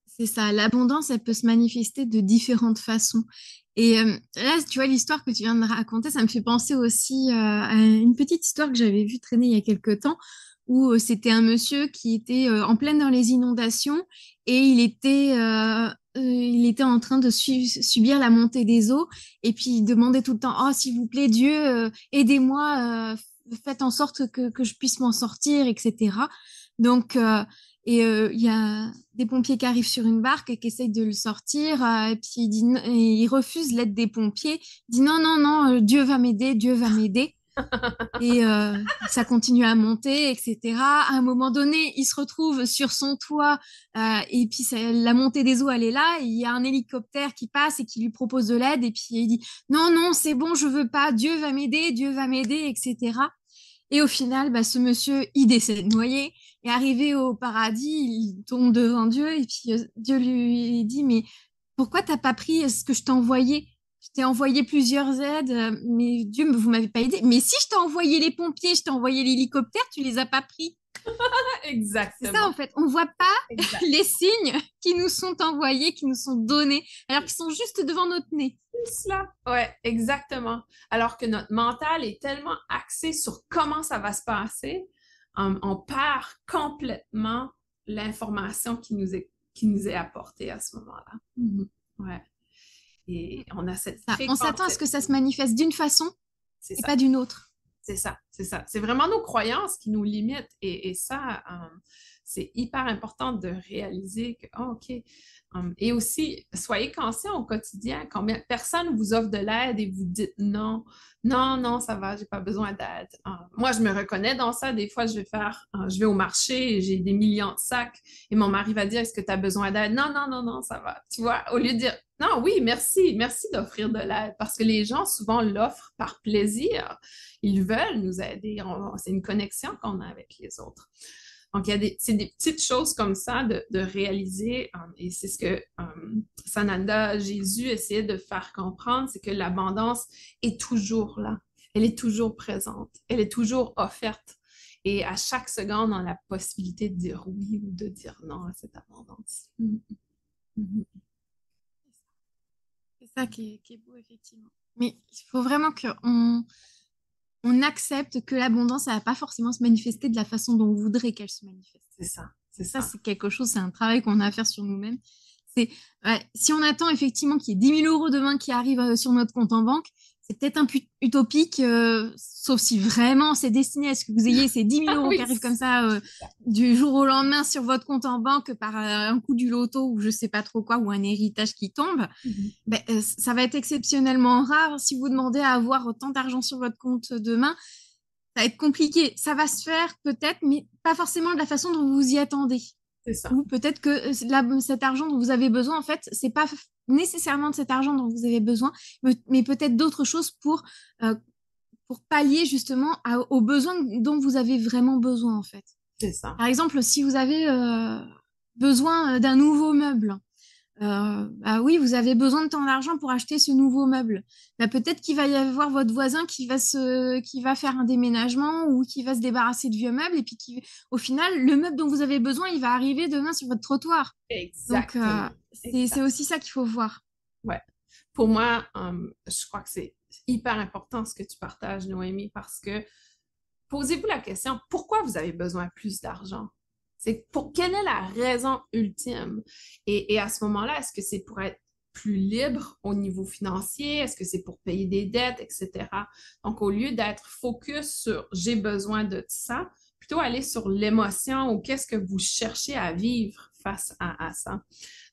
C'est ça. L'abondance, elle peut se manifester de différentes façons. Et là, tu vois, l'histoire que tu viens de raconter, ça me fait penser aussi à une petite histoire que j'avais vue traîner il y a quelque temps, où c'était un monsieur qui était en pleine dans les inondations et il était en train de subir la montée des eaux. Et puis, il demandait tout le temps, oh, s'il vous plaît, Dieu, aidez-moi, faites en sorte que je puisse m'en sortir, etc. Donc, il y a des pompiers qui arrivent sur une barque et qui essayent de le sortir. Et puis il refuse l'aide des pompiers. Il dit non, non, non, Dieu va m'aider, Dieu va m'aider. Et ça continue à monter, etc. À un moment donné, il se retrouve sur son toit et puis la montée des eaux, elle est là. Et il y a un hélicoptère qui passe et qui lui propose de l'aide. Et puis il dit non, non, c'est bon, je veux pas, Dieu va m'aider, etc. Et au final, bah, ce monsieur, il décède noyé. Et arrivé au paradis, il tombe devant Dieu. Et puis Dieu lui dit, mais pourquoi t'as pas pris ce que je t'ai envoyé? Je t'ai envoyé plusieurs aides, mais Dieu, vous m'avez pas aidé. Mais si je t'ai envoyé les pompiers, je t'ai envoyé l'hélicoptère, tu les as pas pris. C'est ça, en Exactement. fait. On voit pas Exact. les signes qui nous sont envoyés, qui nous sont donnés, alors qu'ils sont juste devant notre nez. Cela. Ouais, exactement. Alors que notre mental est tellement axé sur comment ça va se passer, on perd complètement l'information qui nous est apportée à ce moment-là. Ouais. Et on a C'est cette ça. On s'attend à ce préconception. que ça se manifeste d'une façon C'est et ça. pas d'une autre. C'est ça, c'est ça. C'est vraiment nos croyances qui nous limitent et ça, c'est hyper important de réaliser que, oh, OK. Et aussi, soyez conscients au quotidien, combien personne vous offre de l'aide et vous dites non, non, non, ça va, j'ai pas besoin d'aide. Moi, je me reconnais dans ça. Des fois, je vais au marché et j'ai des millions de sacs et mon mari va dire, est-ce que tu as besoin d'aide? Non, non, non, non, ça va. Tu vois, au lieu de dire, non, oui, merci, merci d'offrir de l'aide parce que les gens souvent l'offrent par plaisir. Ils veulent nous aider. C'est une connexion qu'on a avec les autres. Donc, c'est des petites choses comme ça de réaliser, et c'est ce que Sananda, Jésus essayait de faire comprendre, c'est que l'abondance est toujours là. Elle est toujours présente. Elle est toujours offerte. Et à chaque seconde, on a la possibilité de dire oui ou de dire non à cette abondance. C'est ça qui est beau, effectivement. Mais il faut vraiment qu'on accepte que l'abondance, ça va pas forcément se manifester de la façon dont on voudrait qu'elle se manifeste. C'est ça, c'est Ça, ça. c'est quelque chose, c'est un travail qu'on a à faire sur nous-mêmes. Ouais, si on attend effectivement qu'il y ait 10 000 euros demain qui arrivent sur notre compte en banque, c'est peut-être un peu utopique, sauf si vraiment c'est destiné à ce que vous ayez ces 10 000 euros qui Oui, arrivent comme ça du jour au lendemain sur votre compte en banque par un coup du loto ou je sais pas trop quoi, ou un héritage qui tombe. Ben, ça va être exceptionnellement rare. Si vous demandez à avoir autant d'argent sur votre compte demain, ça va être compliqué. Ça va se faire peut-être, mais pas forcément de la façon dont vous y attendez. c'est ça. Ou peut-être que cet argent dont vous avez besoin, en fait, c'est pas nécessairement de cet argent dont vous avez besoin, mais peut-être d'autres choses pour pallier justement aux besoins dont vous avez vraiment besoin, en fait. C'est ça. Par exemple, si vous avez besoin d'un nouveau meuble, bah oui, vous avez besoin de tant d'argent pour acheter ce nouveau meuble. Bah, peut-être qu'il va y avoir votre voisin qui va faire un déménagement ou qui va se débarrasser de vieux meubles et puis au final, le meuble dont vous avez besoin, il va arriver demain sur votre trottoir. Donc, Exactement. c'est aussi ça qu'il faut voir. Ouais. Pour moi, je crois que c'est hyper important ce que tu partages, Noémie, parce que posez-vous la question, pourquoi vous avez besoin de plus d'argent? Quelle est la raison ultime? Et à ce moment-là, est-ce que c'est pour être plus libre au niveau financier? Est-ce que c'est pour payer des dettes, etc.? Donc, au lieu d'être focus sur j'ai besoin de ça, plutôt aller sur l'émotion ou qu'est-ce que vous cherchez à vivre face à ça.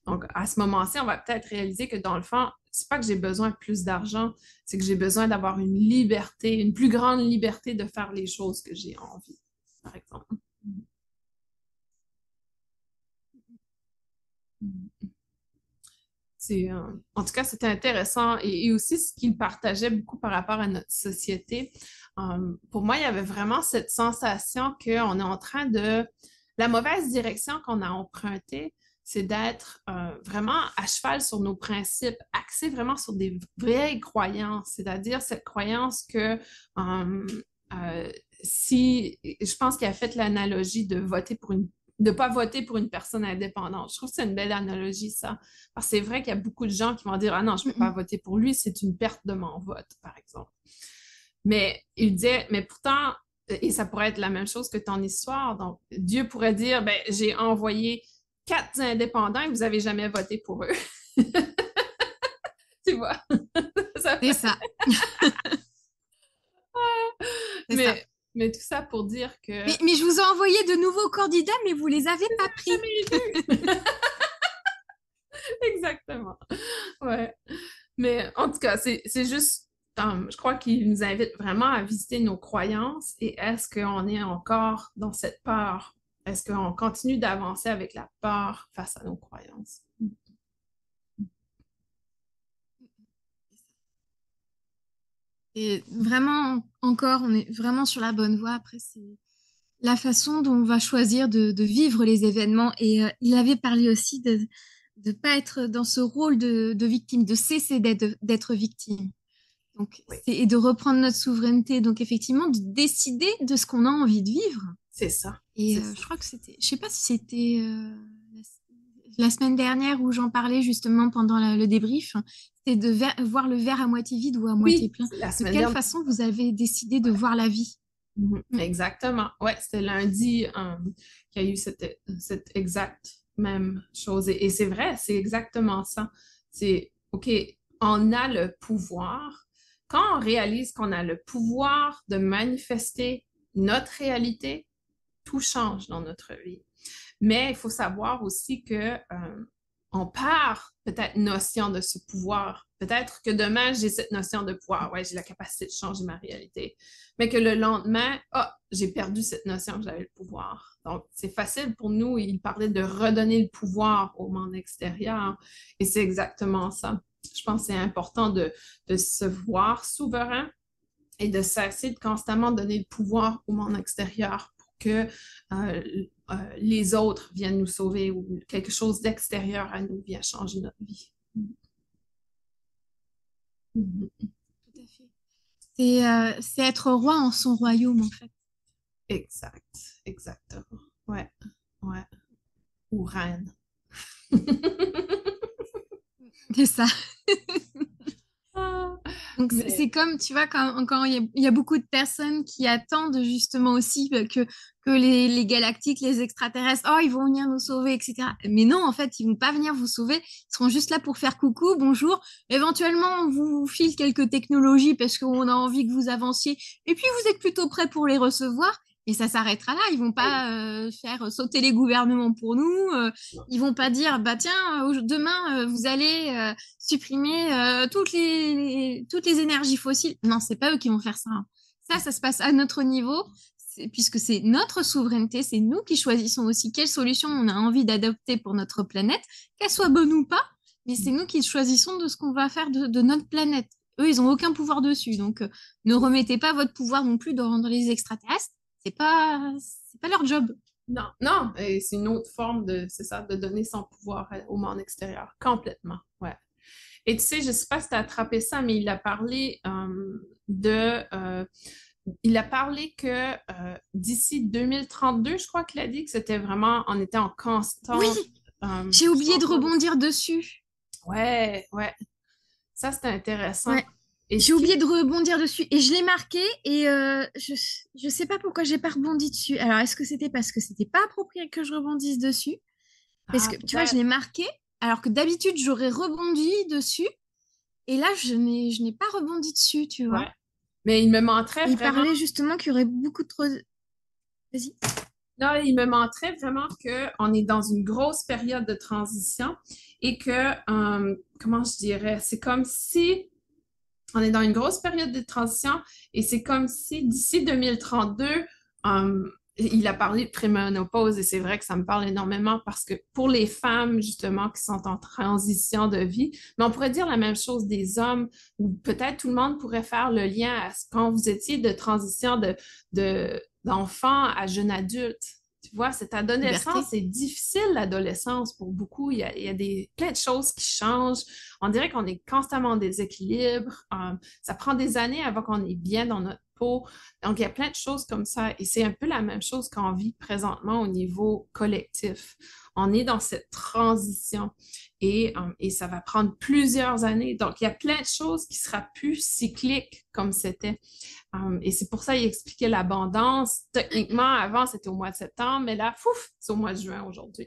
Donc, à ce moment-ci, on va peut-être réaliser que dans le fond, c'est pas que j'ai besoin de plus d'argent, c'est que j'ai besoin d'avoir une liberté, une plus grande liberté de faire les choses que j'ai envie, par exemple. En tout cas, c'était intéressant et aussi ce qu'il partageait beaucoup par rapport à notre société. Pour moi, il y avait vraiment cette sensation qu'on est en train de... La mauvaise direction qu'on a empruntée, c'est d'être vraiment à cheval sur nos principes, axé vraiment sur des vraies croyances, c'est-à-dire cette croyance que si... Je pense qu'il a fait l'analogie de voter pour une de ne pas voter pour une personne indépendante. Je trouve que c'est une belle analogie, ça. Parce que c'est vrai qu'il y a beaucoup de gens qui vont dire, ah non, je ne peux pas voter pour lui, c'est une perte de mon vote, par exemple. Mais il disait, mais pourtant, et ça pourrait être la même chose que ton histoire, donc Dieu pourrait dire, ben, j'ai envoyé 4 indépendants et vous n'avez jamais voté pour eux. Tu vois? C'est ça. Mais tout ça pour dire que... Mais je vous ai envoyé de nouveaux candidats, mais vous les avez pas pris. Exactement. Ouais. Mais en tout cas, c'est juste, je crois qu'il nous invite vraiment à visiter nos croyances et est-ce qu'on est encore dans cette peur? Est-ce qu'on continue d'avancer avec la peur face à nos croyances? Et vraiment, encore, on est vraiment sur la bonne voie. Après, c'est la façon dont on va choisir de vivre les événements. Et il avait parlé aussi de ne pas être dans ce rôle de victime, de cesser d'être victime. Donc, Oui. et de reprendre notre souveraineté. Donc, effectivement, de décider de ce qu'on a envie de vivre. C'est ça. Et je crois que c'était, je sais pas si c'était la semaine dernière où j'en parlais justement pendant le débrief, c'était de voir le verre à moitié vide ou à moitié plein. De quelle façon vous avez décidé de voir la vie? Exactement. Ouais, c'était lundi qu'il y a eu cette exacte même chose. Et c'est vrai, c'est exactement ça. C'est, OK, on a le pouvoir. Quand on réalise qu'on a le pouvoir de manifester notre réalité, tout change dans notre vie. Mais il faut savoir aussi que on perd peut-être notion de ce pouvoir. Peut-être que demain, j'ai cette notion de pouvoir. Ouais, j'ai la capacité de changer ma réalité. Mais que le lendemain, j'ai perdu cette notion que j'avais le pouvoir. Donc, c'est facile pour nous. Il parlait de redonner le pouvoir au monde extérieur. Et c'est exactement ça. Je pense que c'est important de se voir souverain et de cesser de constamment donner le pouvoir au monde extérieur pour que les autres viennent nous sauver ou quelque chose d'extérieur à nous vient changer notre vie. Tout à fait. C'est être roi en son royaume, en fait. Exactement. Ouais. Ou reine. C'est ça. Donc, c'est comme, tu vois, quand il y a beaucoup de personnes qui attendent justement aussi que les galactiques, les extraterrestres, ils vont venir nous sauver, etc. Mais non, en fait, ils vont pas venir vous sauver. Ils seront juste là pour faire coucou, bonjour. Éventuellement, on vous file quelques technologies parce qu'on a envie que vous avanciez. Et puis, vous êtes plutôt prêts pour les recevoir. Et ça s'arrêtera là. Ils vont pas faire sauter les gouvernements pour nous. Ils vont pas dire, bah tiens, demain vous allez supprimer toutes les énergies fossiles. Non, c'est pas eux qui vont faire ça. Ça se passe à notre niveau, puisque c'est notre souveraineté, c'est nous qui choisissons aussi quelle solution on a envie d'adopter pour notre planète, qu'elle soit bonne ou pas. Mais c'est nous qui choisissons de ce qu'on va faire de notre planète. Eux, ils ont aucun pouvoir dessus. Donc, ne remettez pas votre pouvoir non plus dans les extraterrestres. C'est pas leur job. Non, et c'est une autre forme c'est ça, de donner son pouvoir au monde extérieur, complètement, ouais. Et tu sais, je sais pas si tu as attrapé ça, mais il a parlé il a parlé que d'ici 2032, je crois qu'il a dit que c'était vraiment, on était en constant... Oui, j'ai oublié de rebondir dessus. Ouais. Ça, c'était intéressant. Ouais. J'ai oublié de rebondir dessus et je l'ai marqué et je sais pas pourquoi j'ai pas rebondi dessus. Alors, est-ce que c'était parce que c'était pas approprié que je rebondisse dessus? Parce que, tu vois, je l'ai marqué alors que d'habitude, j'aurais rebondi dessus et là, je n'ai pas rebondi dessus, tu vois. Ouais. Mais il me montrait et vraiment... il parlait justement qu'il y aurait beaucoup trop... Vas-y. Là, il me montrait vraiment qu'on est dans une grosse période de transition et que, comment je dirais, c'est comme si on est dans une grosse période de transition et c'est comme si d'ici 2032, il a parlé de préménopause et c'est vrai que ça me parle énormément parce que pour les femmes, justement, qui sont en transition de vie, mais on pourrait dire la même chose des hommes ou peut-être tout le monde pourrait faire le lien à ce quand vous étiez de transition d'enfant à jeune adulte. Tu vois, cette adolescence, Puberté. c'est difficile, l'adolescence, pour beaucoup. Il y a plein de choses qui changent. On dirait qu'on est constamment en déséquilibre. Ça prend des années avant qu'on est bien dans notre peau. Donc, il y a plein de choses comme ça. Et c'est un peu la même chose qu'on vit présentement au niveau collectif. On est dans cette transition et ça va prendre plusieurs années. Donc, il y a plein de choses qui ne seront plus cycliques comme c'était. Et c'est pour ça qu'il expliquait l'abondance. Techniquement, avant, c'était au mois de septembre, mais là, fouf, c'est au mois de juin aujourd'hui,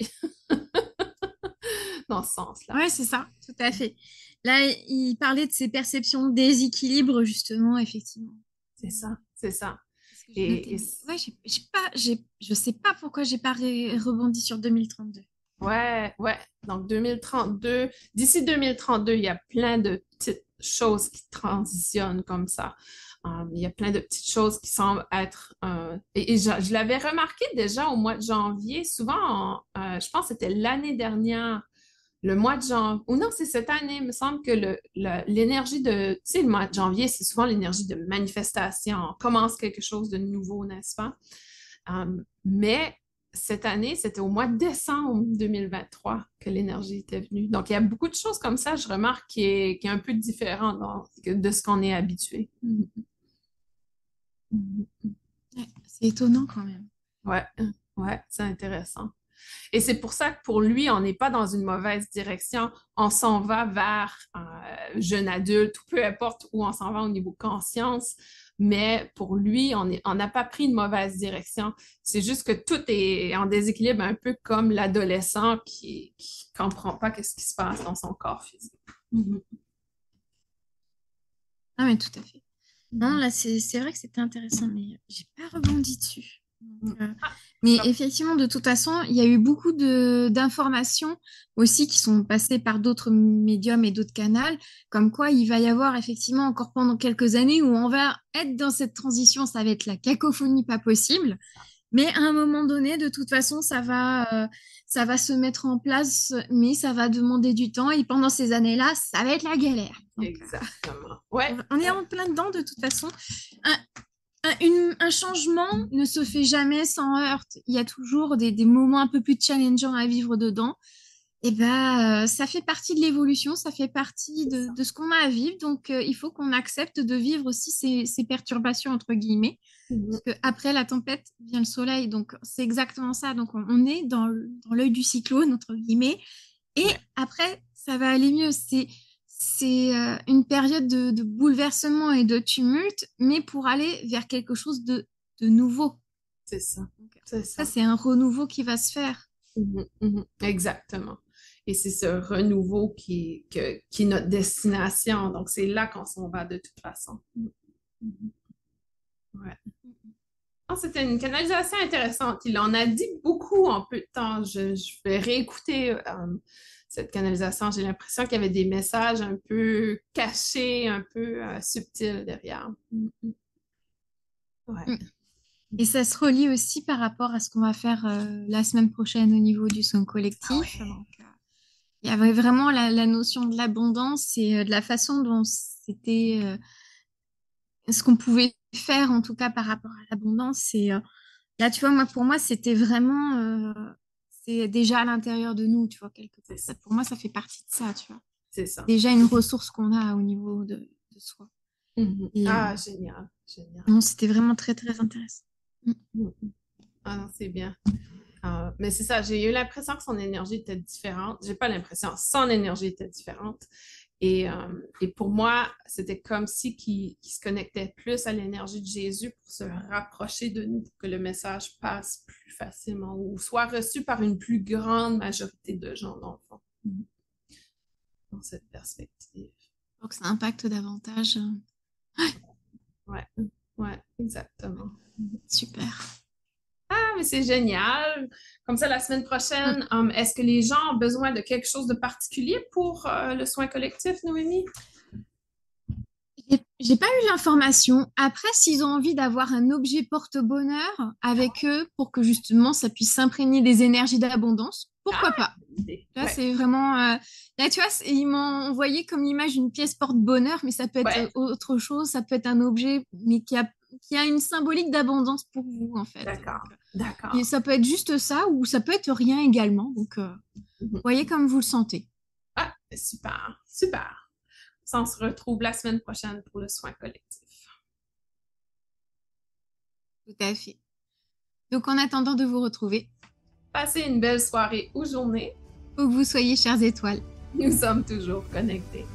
dans ce sens-là. Ouais, c'est ça, tout à fait. Là, il parlait de ses perceptions de déséquilibre, justement, effectivement. C'est ça, c'est ça. C'est ce que j'ai Et, noté. Mais ouais, je sais pas pourquoi j'ai pas rebondi sur 2032. ouais, ouais. Donc 2032, d'ici 2032, il y a plein de petites choses qui transitionnent comme ça. Il y a plein de petites choses qui semblent être... et je l'avais remarqué déjà au mois de janvier. Souvent, je pense que c'était l'année dernière, le mois de janvier, ou non, c'est cette année, il me semble que l'énergie de, tu sais, le mois de janvier, c'est souvent l'énergie de manifestation. On commence quelque chose de nouveau, n'est-ce pas? Mais cette année, c'était au mois de décembre 2023 que l'énergie était venue. Donc, il y a beaucoup de choses comme ça, je remarque, qui est un peu différent de ce qu'on est habitué. Ouais, c'est étonnant quand même. Ouais, ouais, c'est intéressant. Et c'est pour ça que pour lui, on n'est pas dans une mauvaise direction. On s'en va vers jeune adulte, ou peu importe où on s'en va au niveau conscience. Mais pour lui, on n'a pas pris une mauvaise direction. C'est juste que tout est en déséquilibre, un peu comme l'adolescent qui comprend pas qu'est-ce qui se passe dans son corps physique. Mhm. Ah, mais tout à fait. Non, Mhm. là, c'est vrai que c'était intéressant, mais j'ai pas rebondi dessus. Mhm. Donc, Ah, mais ça- effectivement, de toute façon, il y a eu beaucoup d'informations aussi qui sont passées par d'autres médiums et d'autres canaux, comme quoi il va y avoir effectivement encore pendant quelques années où on va être dans cette transition, ça va être la cacophonie pas possible. Mais à un moment donné, de toute façon, ça va se mettre en place, mais ça va demander du temps. Et pendant ces années-là, ça va être la galère. Donc, exactement. Ouais, on est ouais, en plein dedans de toute façon. Un, un changement ne se fait jamais sans heurte. Il y a toujours des moments un peu plus challengeants à vivre dedans. Et ben, ça fait partie de l'évolution, ça fait partie c'est ça. de ce qu'on a à vivre. Donc, il faut qu'on accepte de vivre aussi ces perturbations, entre guillemets. Mhm. Parce que après la tempête vient le soleil. Donc, c'est exactement ça. Donc, on est dans l'œil du cyclone, entre guillemets. Et Ouais, après, ça va aller mieux. C'est une période de bouleversement et de tumulte, mais pour aller vers quelque chose de nouveau. c'est ça. Donc, C'est ça, ça. c'est un renouveau qui va se faire. Mhm, mhm. Exactement. Et c'est ce renouveau qui est notre destination. Donc, c'est là qu'on s'en va de toute façon. Mhm. Ouais. Ah, c'était une canalisation intéressante. Il en a dit beaucoup en peu de temps. Je vais réécouter cette canalisation. J'ai l'impression qu'il y avait des messages un peu cachés, un peu subtils derrière. Mhm. Ouais. Mm. Et ça se relie aussi par rapport à ce qu'on va faire la semaine prochaine au niveau du son Ah collectif. ouais. Donc, il y avait vraiment la notion de l'abondance et de la façon dont c'était ce qu'on pouvait faire, en tout cas par rapport à l'abondance. Et là, tu vois, moi, pour moi, c'était vraiment, c'est déjà à l'intérieur de nous, tu vois, quelque part. C'est ça. Pour moi, ça fait partie de ça, tu vois. C'est ça. Déjà une ressource qu'on a au niveau de soi. Mhm. Et Ah, génial. Génial. non, c'était vraiment très, très intéressant. Mm. Mhm. Ah non, c'est bien. Mais c'est ça, j'ai eu l'impression que son énergie était différente. J'ai pas l'impression, son énergie était différente. Et pour moi, c'était comme si qu'il se connectait plus à l'énergie de Jésus pour se rapprocher de nous, pour que le message passe plus facilement ou soit reçu par une plus grande majorité de gens, dans le fond, dans cette perspective. Pour que ça impacte davantage. Ouais, ouais, exactement. Super. mais c'est génial. Comme ça, la semaine prochaine, est-ce que les gens ont besoin de quelque chose de particulier pour le soin collectif, Noémie? J'ai pas eu l'information. Après, s'ils ont envie d'avoir un objet porte-bonheur avec eux pour que justement ça puisse s'imprégner des énergies d'abondance, pourquoi pas? Là, Ouais, c'est vraiment. Là, tu vois, ils m'ont envoyé comme image une pièce porte-bonheur, mais ça peut être ouais, autre chose, ça peut être un objet, mais qui a une symbolique d'abondance pour vous, en fait. d'accord, Et d'accord. ça peut être juste ça, ou ça peut être rien également. Donc, Mhm. voyez comme vous le sentez. Ah, super, super. Ça, on se retrouve la semaine prochaine pour le soin collectif. Tout à fait. Donc, en attendant de vous retrouver, Passez une belle soirée ou journée. où que vous soyez, chères étoiles. Nous sommes toujours connectés.